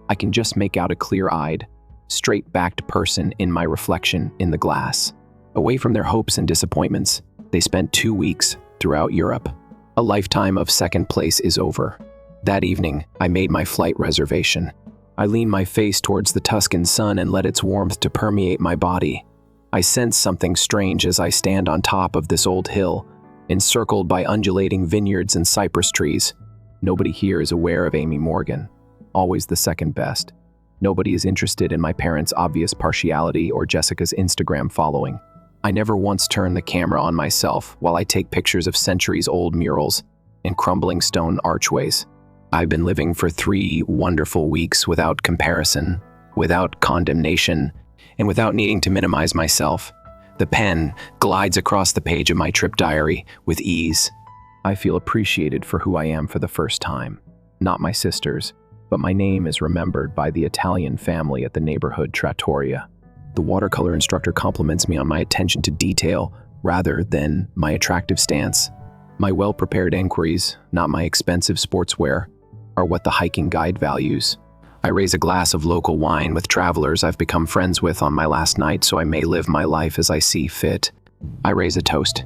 I can just make out a clear-eyed, straight-backed person in my reflection in the glass. Away from their hopes and disappointments, they spent 2 weeks throughout Europe. A lifetime of second place is over. That evening, I made my flight reservation. I lean my face towards the Tuscan sun and let its warmth to permeate my body. I sense something strange as I stand on top of this old hill, encircled by undulating vineyards and cypress trees. Nobody here is aware of Amy Morgan, always the second best. Nobody is interested in my parents' obvious partiality or Jessica's Instagram following. I never once turn the camera on myself while I take pictures of centuries-old murals and crumbling stone archways. I've been living for 3 wonderful weeks without comparison, without condemnation, and without needing to minimize myself. The pen glides across the page of my trip diary with ease. I feel appreciated for who I am for the first time. Not my sisters, but my name is remembered by the Italian family at the neighborhood trattoria. The watercolor instructor compliments me on my attention to detail rather than my attractive stance. My well-prepared inquiries, not my expensive sportswear, are what the hiking guide values. I raise a glass of local wine with travelers I've become friends with on my last night so I may live my life as I see fit. I raise a toast.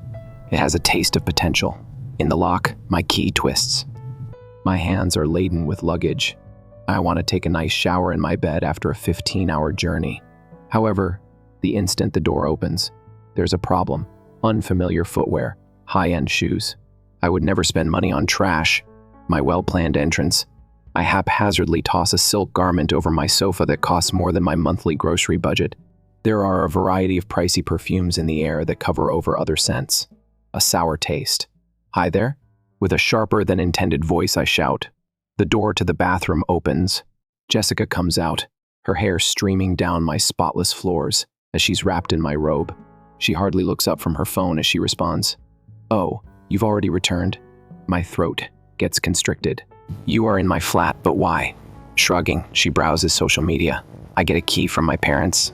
It has a taste of potential. In the lock, my key twists. My hands are laden with luggage. I want to take a nice shower in my bed after a 15-hour journey. However, the instant the door opens, there's a problem. Unfamiliar footwear, high-end shoes. I would never spend money on trash. My well-planned entrance. I haphazardly toss a silk garment over my sofa that costs more than my monthly grocery budget. There are a variety of pricey perfumes in the air that cover over other scents. A sour taste. "Hi there?" With a sharper than intended voice, I shout. The door to the bathroom opens. Jessica comes out, her hair streaming down my spotless floors as she's wrapped in my robe. She hardly looks up from her phone as she responds, "Oh, you've already returned?" My throat gets constricted. "You are in my flat, but why?" Shrugging, she browses social media. "I get a key from my parents."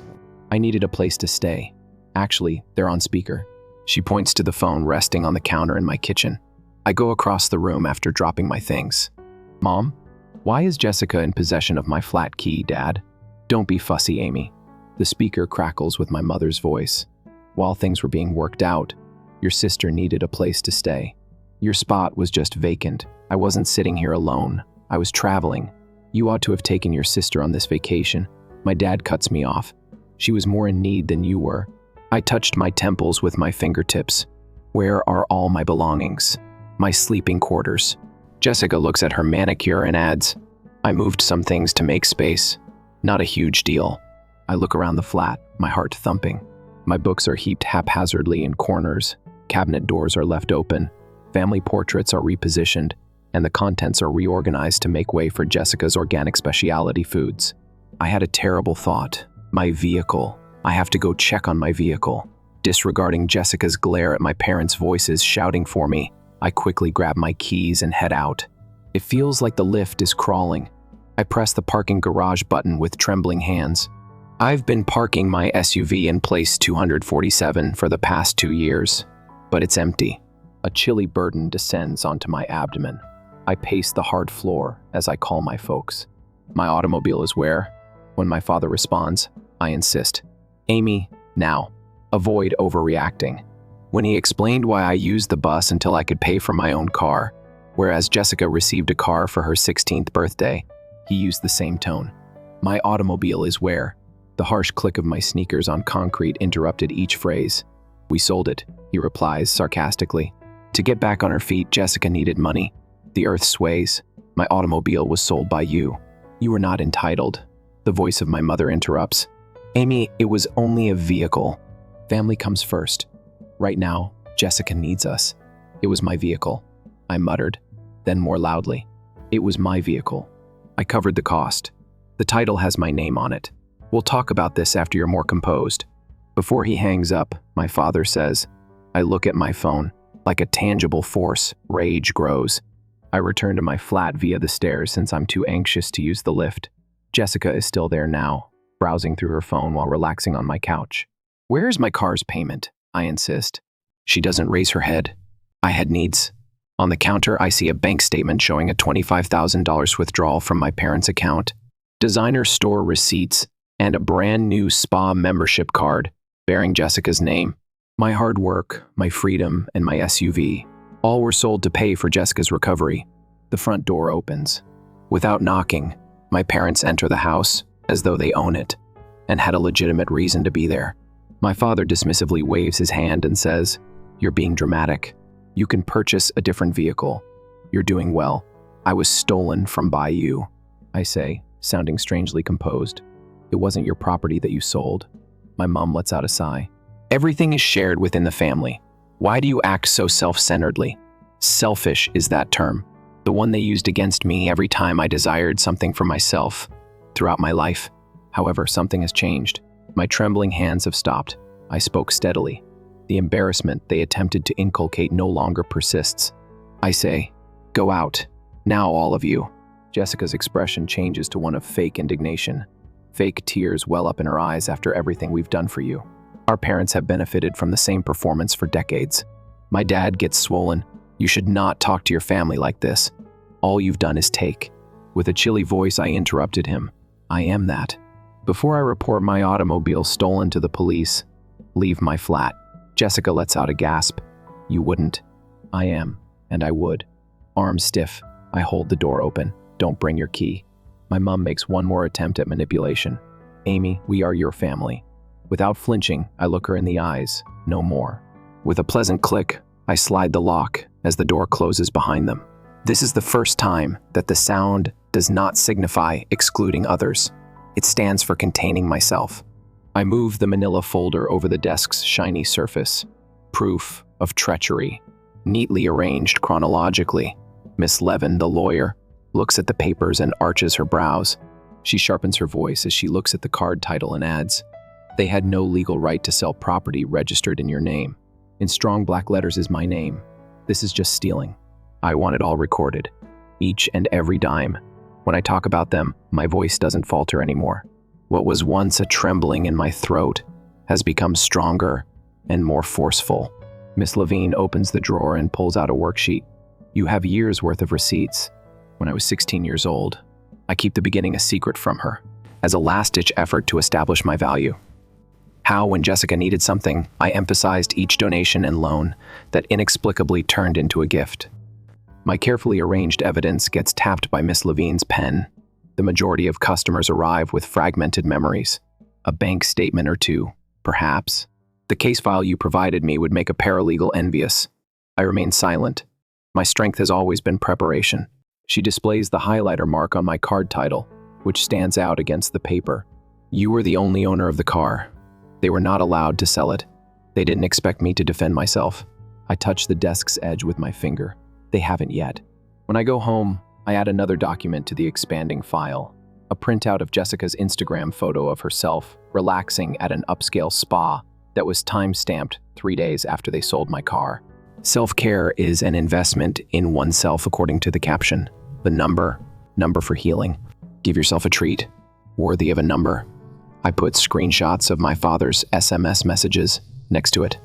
"I needed a place to stay. Actually, they're on speaker." She points to the phone resting on the counter in my kitchen. I go across the room after dropping my things. "Mom, why is Jessica in possession of my flat key, Dad?" "Don't be fussy, Amy." The speaker crackles with my mother's voice. "While things were being worked out, your sister needed a place to stay. Your spot was just vacant. I wasn't sitting here alone. I was traveling. You ought to have taken your sister on this vacation." My dad cuts me off. "She was more in need than you were." I touched my temples with my fingertips. "Where are all my belongings? My sleeping quarters?" Jessica looks at her manicure and adds, "I moved some things to make space. Not a huge deal." I look around the flat, my heart thumping. My books are heaped haphazardly in corners. Cabinet doors are left open. Family portraits are repositioned, and the contents are reorganized to make way for Jessica's organic specialty foods. I had a terrible thought. My vehicle. I have to go check on my vehicle. Disregarding Jessica's glare at my parents' voices shouting for me, I quickly grab my keys and head out. It feels like the lift is crawling. I press the parking garage button with trembling hands. I've been parking my SUV in place 247 for the past 2 years, but it's empty. A chilly burden descends onto my abdomen. I pace the hard floor as I call my folks. "My automobile is where?" When my father responds, I insist. "Amy, now. Avoid overreacting." When he explained why I used the bus until I could pay for my own car, whereas Jessica received a car for her 16th birthday, he used the same tone. "My automobile is where?" The harsh click of my sneakers on concrete interrupted each phrase. "We sold it," he replies sarcastically. To get back on her feet, Jessica needed money. The earth sways. My automobile was sold by you. You were not entitled. The voice of my mother interrupts. Amy, it was only a vehicle. Family comes first. Right now, Jessica needs us. It was my vehicle, I muttered, then more loudly. It was my vehicle. I covered the cost. The title has my name on it. We'll talk about this after you're more composed. Before he hangs up, my father says, I look at my phone. Like a tangible force, rage grows. I return to my flat via the stairs since I'm too anxious to use the lift. Jessica is still there now, browsing through her phone while relaxing on my couch. Where is my car's payment? I insist. She doesn't raise her head. I had needs. On the counter, I see a bank statement showing a $25,000 withdrawal from my parents' account, designer store receipts, and a brand new spa membership card bearing Jessica's name. My hard work, my freedom, and my SUV, all were sold to pay for Jessica's recovery. The front door opens. Without knocking, my parents enter the house as though they own it and had a legitimate reason to be there. My father dismissively waves his hand and says, You're being dramatic. You can purchase a different vehicle. You're doing well. I was stolen from by you, I say, sounding strangely composed. It wasn't your property that you sold. My mom lets out a sigh. Everything is shared within the family. Why do you act so self-centeredly? Selfish is that term, the one they used against me every time I desired something for myself throughout my life. However, something has changed. My trembling hands have stopped. I spoke steadily. The embarrassment they attempted to inculcate no longer persists. I say, Go out. Now, all of you. Jessica's expression changes to one of fake indignation. Fake tears well up in her eyes after everything we've done for you. Our parents have benefited from the same performance for decades. My dad gets swollen. You should not talk to your family like this. All you've done is take. With a chilly voice, I interrupted him. I am that. Before I report my automobile stolen to the police, leave my flat. Jessica lets out a gasp. You wouldn't. I am, and I would. Arms stiff, I hold the door open. Don't bring your key. My mom makes one more attempt at manipulation. Amy, we are your family. Without flinching, I look her in the eyes. No more. With a pleasant click, I slide the lock as the door closes behind them. This is the first time that the sound does not signify excluding others. It stands for containing myself. I move the manila folder over the desk's shiny surface. Proof of treachery. Neatly arranged chronologically. Miss Levin, the lawyer, looks at the papers and arches her brows. She sharpens her voice as she looks at the card title and adds, They had no legal right to sell property registered in your name. In strong black letters is my name. This is just stealing. I want it all recorded. Each and every dime. When I talk about them, my voice doesn't falter anymore. What was once a trembling in my throat has become stronger and more forceful. Miss Levine opens the drawer and pulls out a worksheet. You have years' worth of receipts. When I was 16 years old, I keep the beginning a secret from her, as a last-ditch effort to establish my value. How, when Jessica needed something, I emphasized each donation and loan that inexplicably turned into a gift. My carefully arranged evidence gets tapped by Miss Levine's pen. The majority of customers arrive with fragmented memories. A bank statement or two, perhaps. The case file you provided me would make a paralegal envious. I remain silent. My strength has always been preparation. She displays the highlighter mark on my card title, which stands out against the paper. You were the only owner of the car. They were not allowed to sell it. They didn't expect me to defend myself. I touch the desk's edge with my finger. They haven't yet. When I go home, I add another document to the expanding file. A printout of Jessica's Instagram photo of herself relaxing at an upscale spa that was time-stamped 3 days after they sold my car. Self-care is an investment in oneself according to the caption. The number for healing. Give yourself a treat, worthy of a number. I put screenshots of my father's SMS messages next to it.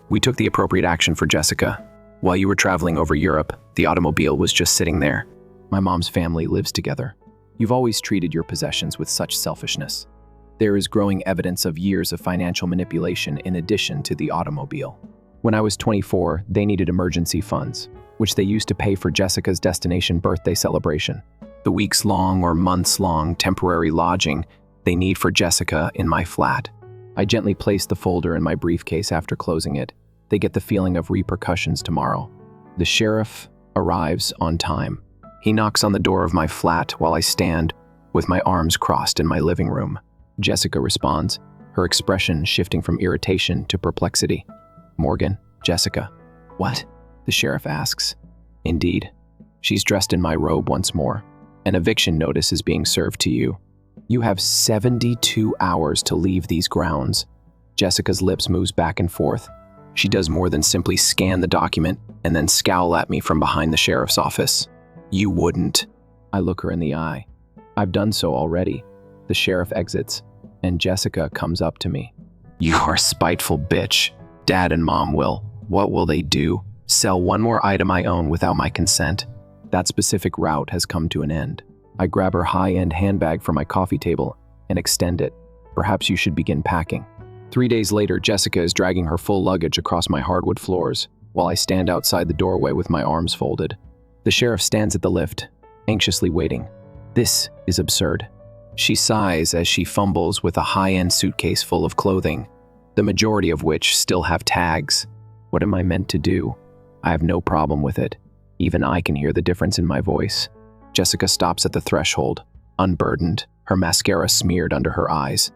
We took the appropriate action for Jessica. While you were traveling over Europe, the automobile was just sitting there. My mom's family lives together. You've always treated your possessions with such selfishness. There is growing evidence of years of financial manipulation in addition to the automobile. When I was 24, they needed emergency funds, which they used to pay for Jessica's destination birthday celebration. The weeks-long or months-long temporary lodging they need for Jessica in my flat. I gently place the folder in my briefcase after closing it. They get the feeling of repercussions tomorrow. The sheriff arrives on time. He knocks on the door of my flat while I stand with my arms crossed in my living room. Jessica responds, her expression shifting from irritation to perplexity. "Morgan, Jessica." "What?" the sheriff asks. "Indeed." She's dressed in my robe once more. "An eviction notice is being served to you. You have 72 hours to leave these grounds." Jessica's lips moves back and forth. She does more than simply scan the document and then scowl at me from behind the sheriff's office. "You wouldn't." I look her in the eye. "I've done so already." The sheriff exits, and Jessica comes up to me. "You are a spiteful bitch. Dad and Mom will. What will they do? Sell one more item I own without my consent?" That specific route has come to an end. I grab her high-end handbag from my coffee table and extend it. "Perhaps you should begin packing." 3 days later, Jessica is dragging her full luggage across my hardwood floors, while I stand outside the doorway with my arms folded. The sheriff stands at the lift, anxiously waiting. This is absurd. She sighs as she fumbles with a high-end suitcase full of clothing, the majority of which still have tags. What am I meant to do? I have no problem with it. Even I can hear the difference in my voice. Jessica stops at the threshold, unburdened, her mascara smeared under her eyes.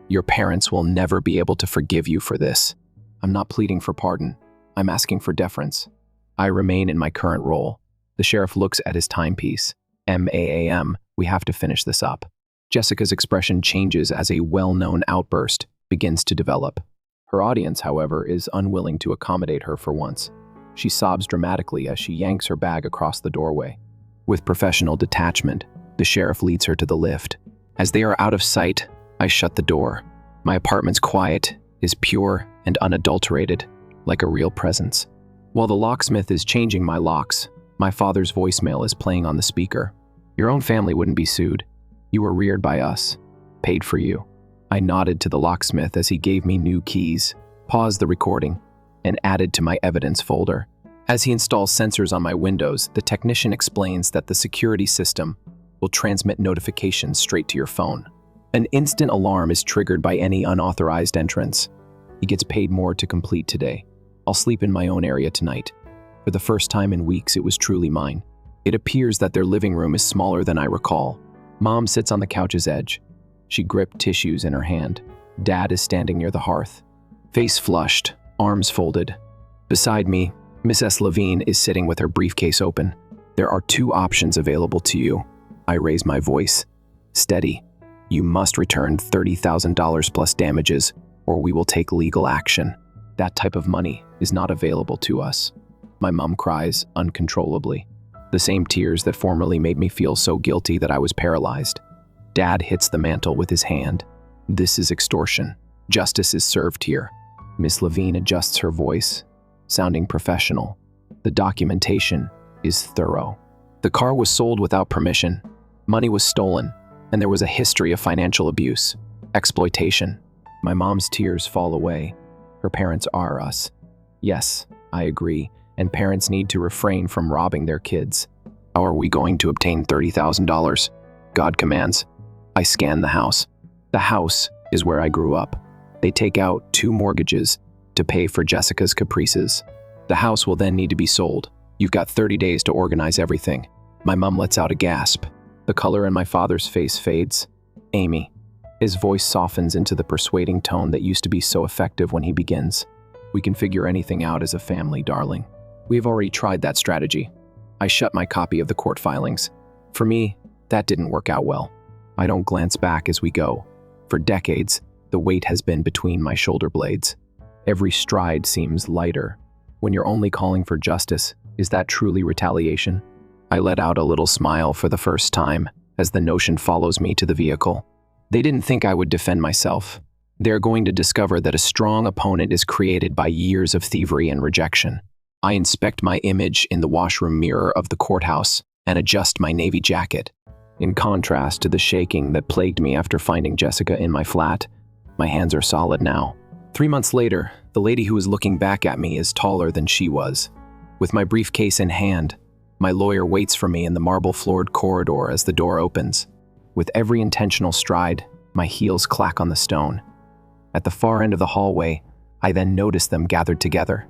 "Your parents will never be able to forgive you for this." I'm not pleading for pardon. I'm asking for deference. I remain in my current role. The sheriff looks at his timepiece. "MAAM, we have to finish this up." Jessica's expression changes as a well-known outburst begins to develop. Her audience, however, is unwilling to accommodate her for once. She sobs dramatically as she yanks her bag across the doorway. With professional detachment, the sheriff leads her to the lift. As they are out of sight, I shut the door. My apartment's quiet is pure and unadulterated, like a real presence. While the locksmith is changing my locks, my father's voicemail is playing on the speaker. "Your own family wouldn't be sued. You were reared by us, paid for you." I nodded to the locksmith as he gave me new keys, paused the recording, and added to my evidence folder. As he installs sensors on my windows, the technician explains that the security system will transmit notifications straight to your phone. An instant alarm is triggered by any unauthorized entrance. He gets paid more to complete today. I'll sleep in my own area tonight. For the first time in weeks, it was truly mine. It appears that their living room is smaller than I recall. Mom sits on the couch's edge. She gripped tissues in her hand. Dad is standing near the hearth, face flushed, arms folded. Beside me, Mrs. Levine is sitting with her briefcase open. "There are 2 options available to you." I raise my voice. "Steady. You must return $30,000 plus damages, or we will take legal action. That type of money is not available to us." My mom cries uncontrollably, the same tears that formerly made me feel so guilty that I was paralyzed. Dad hits the mantel with his hand. "This is extortion. Justice is served here." Miss Levine adjusts her voice, sounding professional. "The documentation is thorough. The car was sold without permission. Money was stolen, and there was a history of financial abuse, exploitation." My mom's tears fall away. Her parents are us. Yes, I agree, and parents need to refrain from robbing their kids. How are we going to obtain $30,000? God commands. I scan the house. The house is where I grew up. They take out 2 mortgages to pay for Jessica's caprices. The house will then need to be sold. You've got 30 days to organize everything. My mom lets out a gasp. The color in my father's face fades. "Amy." His voice softens into the persuading tone that used to be so effective when he begins. "We can figure anything out as a family, darling. We have already tried that strategy." I shut my copy of the court filings. For me, that didn't work out well. I don't glance back as we go. For decades, the weight has been between my shoulder blades. Every stride seems lighter. When you're only calling for justice, is that truly retaliation? I let out a little smile for the first time as the notion follows me to the vehicle. They didn't think I would defend myself. They're going to discover that a strong opponent is created by years of thievery and rejection. I inspect my image in the washroom mirror of the courthouse and adjust my navy jacket. In contrast to the shaking that plagued me after finding Jessica in my flat, my hands are solid now. 3 months later, the lady who is looking back at me is taller than she was. With my briefcase in hand, my lawyer waits for me in the marble-floored corridor as the door opens. With every intentional stride, my heels clack on the stone. At the far end of the hallway, I then notice them gathered together.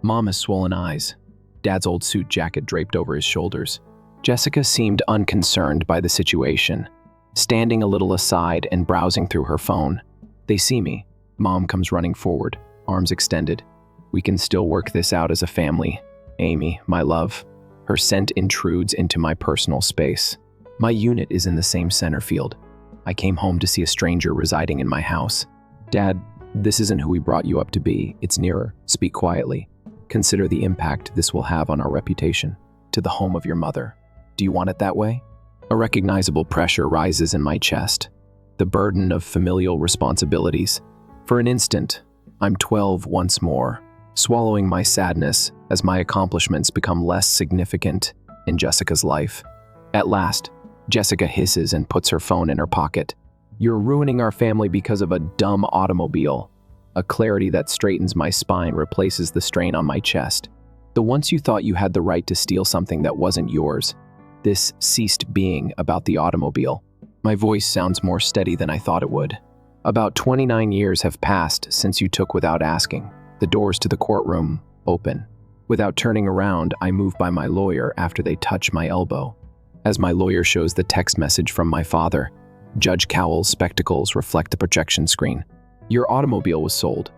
Mom has swollen eyes, Dad's old suit jacket draped over his shoulders. Jessica seemed unconcerned by the situation, standing a little aside and browsing through her phone. They see me. Mom comes running forward, arms extended. We can still work this out as a family. Amy, my love. Her scent intrudes into my personal space. My unit is in the same center field. I came home to see a stranger residing in my house. Dad, this isn't who we brought you up to be. It's nearer. Speak quietly. Consider the impact this will have on our reputation. To the home of your mother. Do you want it that way? A recognizable pressure rises in my chest. The burden of familial responsibilities. For an instant, I'm 12 once more, swallowing my sadness as my accomplishments become less significant in Jessica's life. At last, Jessica hisses and puts her phone in her pocket. You're ruining our family because of a dumb automobile. A clarity that straightens my spine replaces the strain on my chest. The once you thought you had the right to steal something that wasn't yours, this ceased being about the automobile. My voice sounds more steady than I thought it would. About 29 years have passed since you took without asking. The doors to the courtroom open. Without turning around, I move by my lawyer after they touch my elbow. As my lawyer shows the text message from my father, Judge Cowell's spectacles reflect the projection screen. Your automobile was sold.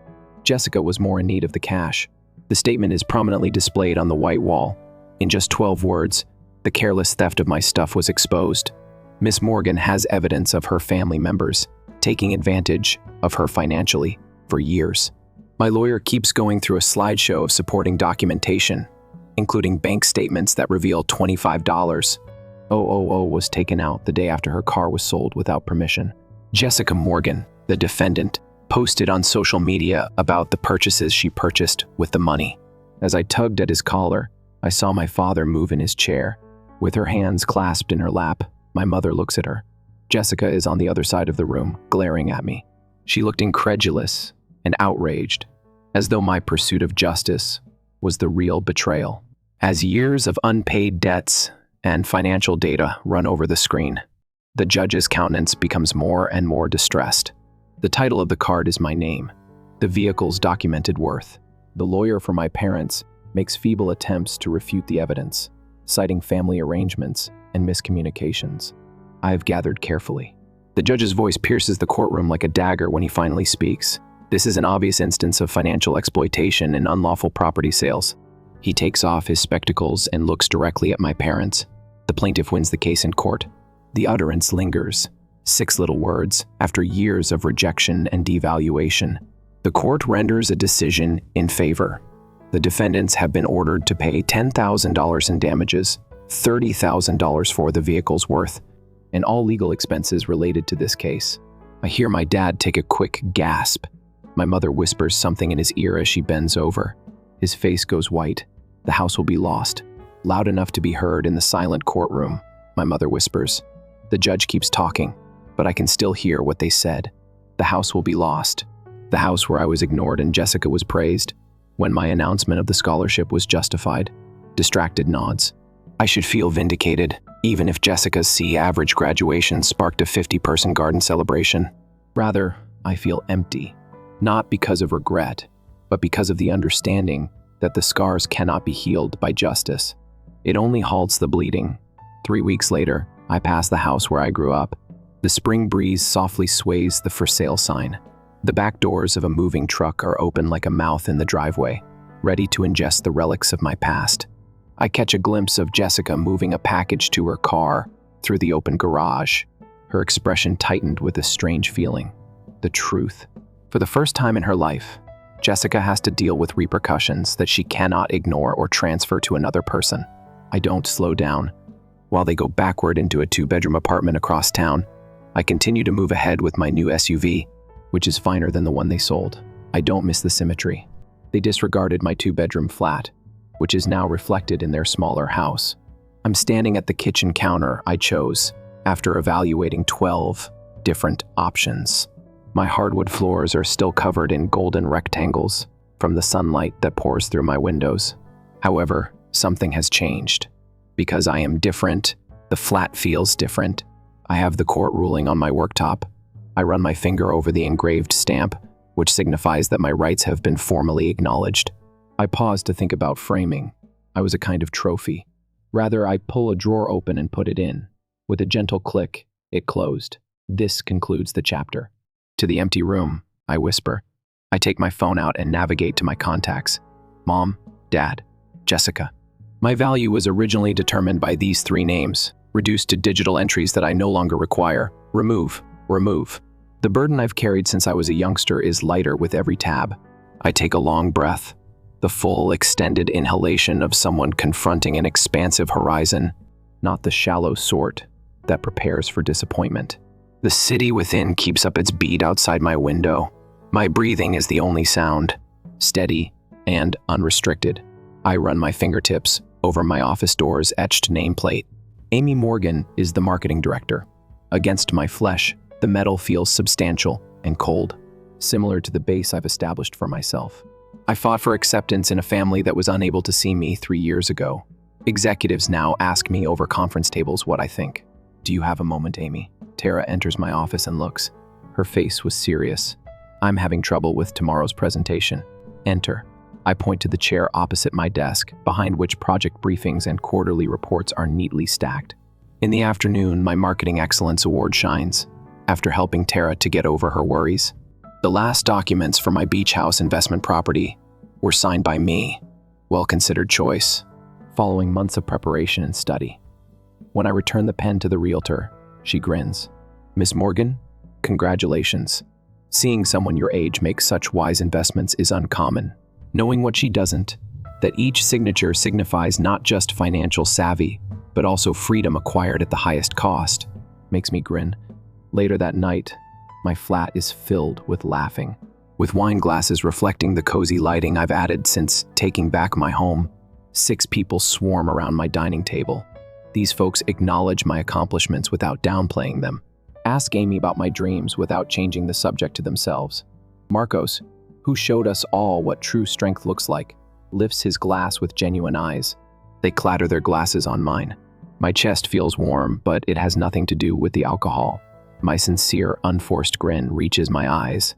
Jessica was more in need of the cash. The statement is prominently displayed on the white wall. In just 12 words, the careless theft of my stuff was exposed. Miss Morgan has evidence of her family members taking advantage of her financially for years. My lawyer keeps going through a slideshow of supporting documentation, including bank statements that reveal $25 was taken out the day after her car was sold without permission. Jessica Morgan, the defendant, posted on social media about the purchases she purchased with the money. As I tugged at his collar, I saw my father move in his chair. With her hands clasped in her lap, my mother looks at her. Jessica is on the other side of the room, glaring at me. She looked incredulous and outraged, as though my pursuit of justice was the real betrayal. As years of unpaid debts and financial data run over the screen, the judge's countenance becomes more and more distressed. The title of the card is my name, the vehicle's documented worth. The lawyer for my parents makes feeble attempts to refute the evidence, citing family arrangements and miscommunications. I have gathered carefully. The judge's voice pierces the courtroom like a dagger when he finally speaks. This is an obvious instance of financial exploitation and unlawful property sales. He takes off his spectacles and looks directly at my parents. The plaintiff wins the case in court. The utterance lingers. 6 little words, after years of rejection and devaluation. The court renders a decision in favor. The defendants have been ordered to pay $10,000 in damages, $30,000 for the vehicle's worth, and all legal expenses related to this case. I hear my dad take a quick gasp. My mother whispers something in his ear as she bends over. His face goes white. The house will be lost. Loud enough to be heard in the silent courtroom, my mother whispers. The judge keeps talking, but I can still hear what they said. The house will be lost. The house where I was ignored and Jessica was praised. When my announcement of the scholarship was justified. Distracted nods. I should feel vindicated, even if Jessica's C average graduation sparked a 50-person garden celebration. Rather, I feel empty. Not because of regret, but because of the understanding that the scars cannot be healed by justice. It only halts the bleeding. 3 weeks later, I pass the house where I grew up. The spring breeze softly sways the for sale sign. The back doors of a moving truck are open like a mouth in the driveway, ready to ingest the relics of my past. I catch a glimpse of Jessica moving a package to her car through the open garage. Her expression tightened with a strange feeling. The truth. For the first time in her life, Jessica has to deal with repercussions that she cannot ignore or transfer to another person. I don't slow down. While they go backward into a 2-bedroom apartment across town, I continue to move ahead with my new SUV, which is finer than the one they sold. I don't miss the symmetry. They disregarded my 2-bedroom flat, which is now reflected in their smaller house. I'm standing at the kitchen counter I chose after evaluating 12 different options. My hardwood floors are still covered in golden rectangles from the sunlight that pours through my windows. However, something has changed. Because I am different, the flat feels different. I have the court ruling on my worktop. I run my finger over the engraved stamp, which signifies that my rights have been formally acknowledged. I pause to think about framing. I was a kind of trophy. Rather, I pull a drawer open and put it in. With a gentle click, it closed. This concludes the chapter. To the empty room, I whisper. I take my phone out and navigate to my contacts. Mom, Dad, Jessica. My value was originally determined by these three names, reduced to digital entries that I no longer require. Remove, remove. The burden I've carried since I was a youngster is lighter with every tab. I take a long breath, the full, extended inhalation of someone confronting an expansive horizon, not the shallow sort that prepares for disappointment. The city within keeps up its beat outside my window. My breathing is the only sound, steady and unrestricted. I run my fingertips over my office door's etched nameplate. Amy Morgan is the marketing director. Against my flesh, the metal feels substantial and cold, similar to the base I've established for myself. I fought for acceptance in a family that was unable to see me 3 years ago. Executives now ask me over conference tables what I think. Do you have a moment, Amy? Tara enters my office and looks. Her face was serious. I'm having trouble with tomorrow's presentation. Enter. I point to the chair opposite my desk, behind which project briefings and quarterly reports are neatly stacked. In the afternoon, my Marketing Excellence Award shines, after helping Tara to get over her worries. The last documents for my beach house investment property were signed by me. Well-considered choice, following months of preparation and study. When I return the pen to the realtor, she grins. Miss Morgan, congratulations. Seeing someone your age make such wise investments is uncommon. Knowing what she doesn't, that each signature signifies not just financial savvy, but also freedom acquired at the highest cost, makes me grin. Later that night, my flat is filled with laughing, with wine glasses reflecting the cozy lighting I've added since taking back my home. 6 people swarm around my dining table. These folks acknowledge my accomplishments without downplaying them. Ask Amy about my dreams without changing the subject to themselves. Marcos, who showed us all what true strength looks like, lifts his glass with genuine eyes. They clatter their glasses on mine. My chest feels warm, but it has nothing to do with the alcohol. My sincere, unforced grin reaches my eyes.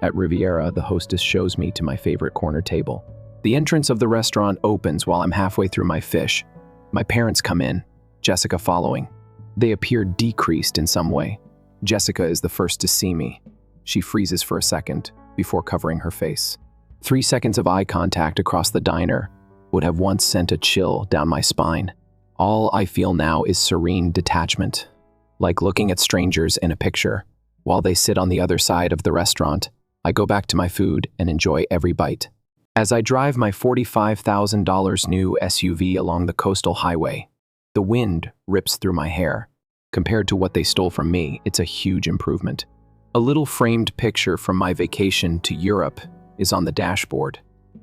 At Riviera, the hostess shows me to my favorite corner table. The entrance of the restaurant opens while I'm halfway through my fish. My parents come in, Jessica following. They appear decreased in some way. Jessica is the first to see me. She freezes for a second before covering her face. 3 seconds of eye contact across the diner would have once sent a chill down my spine. All I feel now is serene detachment, like looking at strangers in a picture. While they sit on the other side of the restaurant, I go back to my food and enjoy every bite. As I drive my $45,000 new SUV along the coastal highway, the wind rips through my hair. Compared to what they stole from me, it's a huge improvement. A little framed picture from my vacation to Europe is on the dashboard.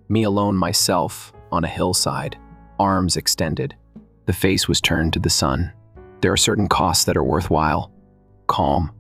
Me alone, myself, on a hillside, arms extended. The face was turned to the sun. There are certain costs that are worthwhile. Calm,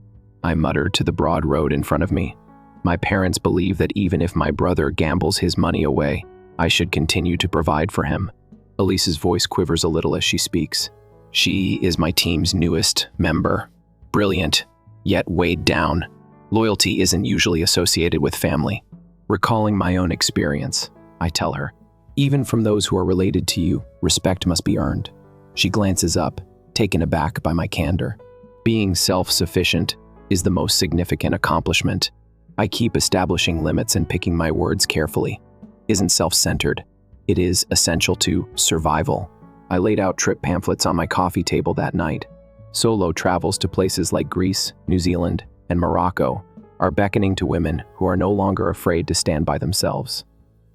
I mutter to the broad road in front of me. My parents believe that even if my brother gambles his money away, I should continue to provide for him. Elise's voice quivers a little as she speaks. She is my team's newest member. Brilliant, yet weighed down. Loyalty isn't usually associated with family. Recalling my own experience, I tell her, even from those who are related to you, respect must be earned. She glances up, taken aback by my candor. Being self-sufficient is the most significant accomplishment. I keep establishing limits and picking my words carefully. Isn't self-centered. It is essential to survival. I laid out trip pamphlets on my coffee table that night. Solo travels to places like Greece, New Zealand, and Morocco are beckoning to women who are no longer afraid to stand by themselves.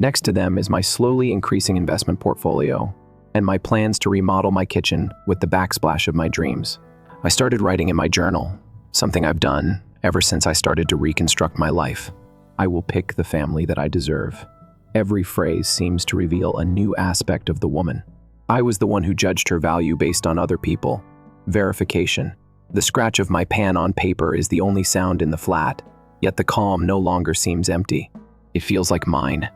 Next to them is my slowly increasing investment portfolio and my plans to remodel my kitchen with the backsplash of my dreams. I started writing in my journal, something I've done ever since I started to reconstruct my life. I will pick the family that I deserve. Every phrase seems to reveal a new aspect of the woman. I was the one who judged her value based on other people. Verification. The scratch of my pen on paper is the only sound in the flat, yet the calm no longer seems empty. It feels like mine.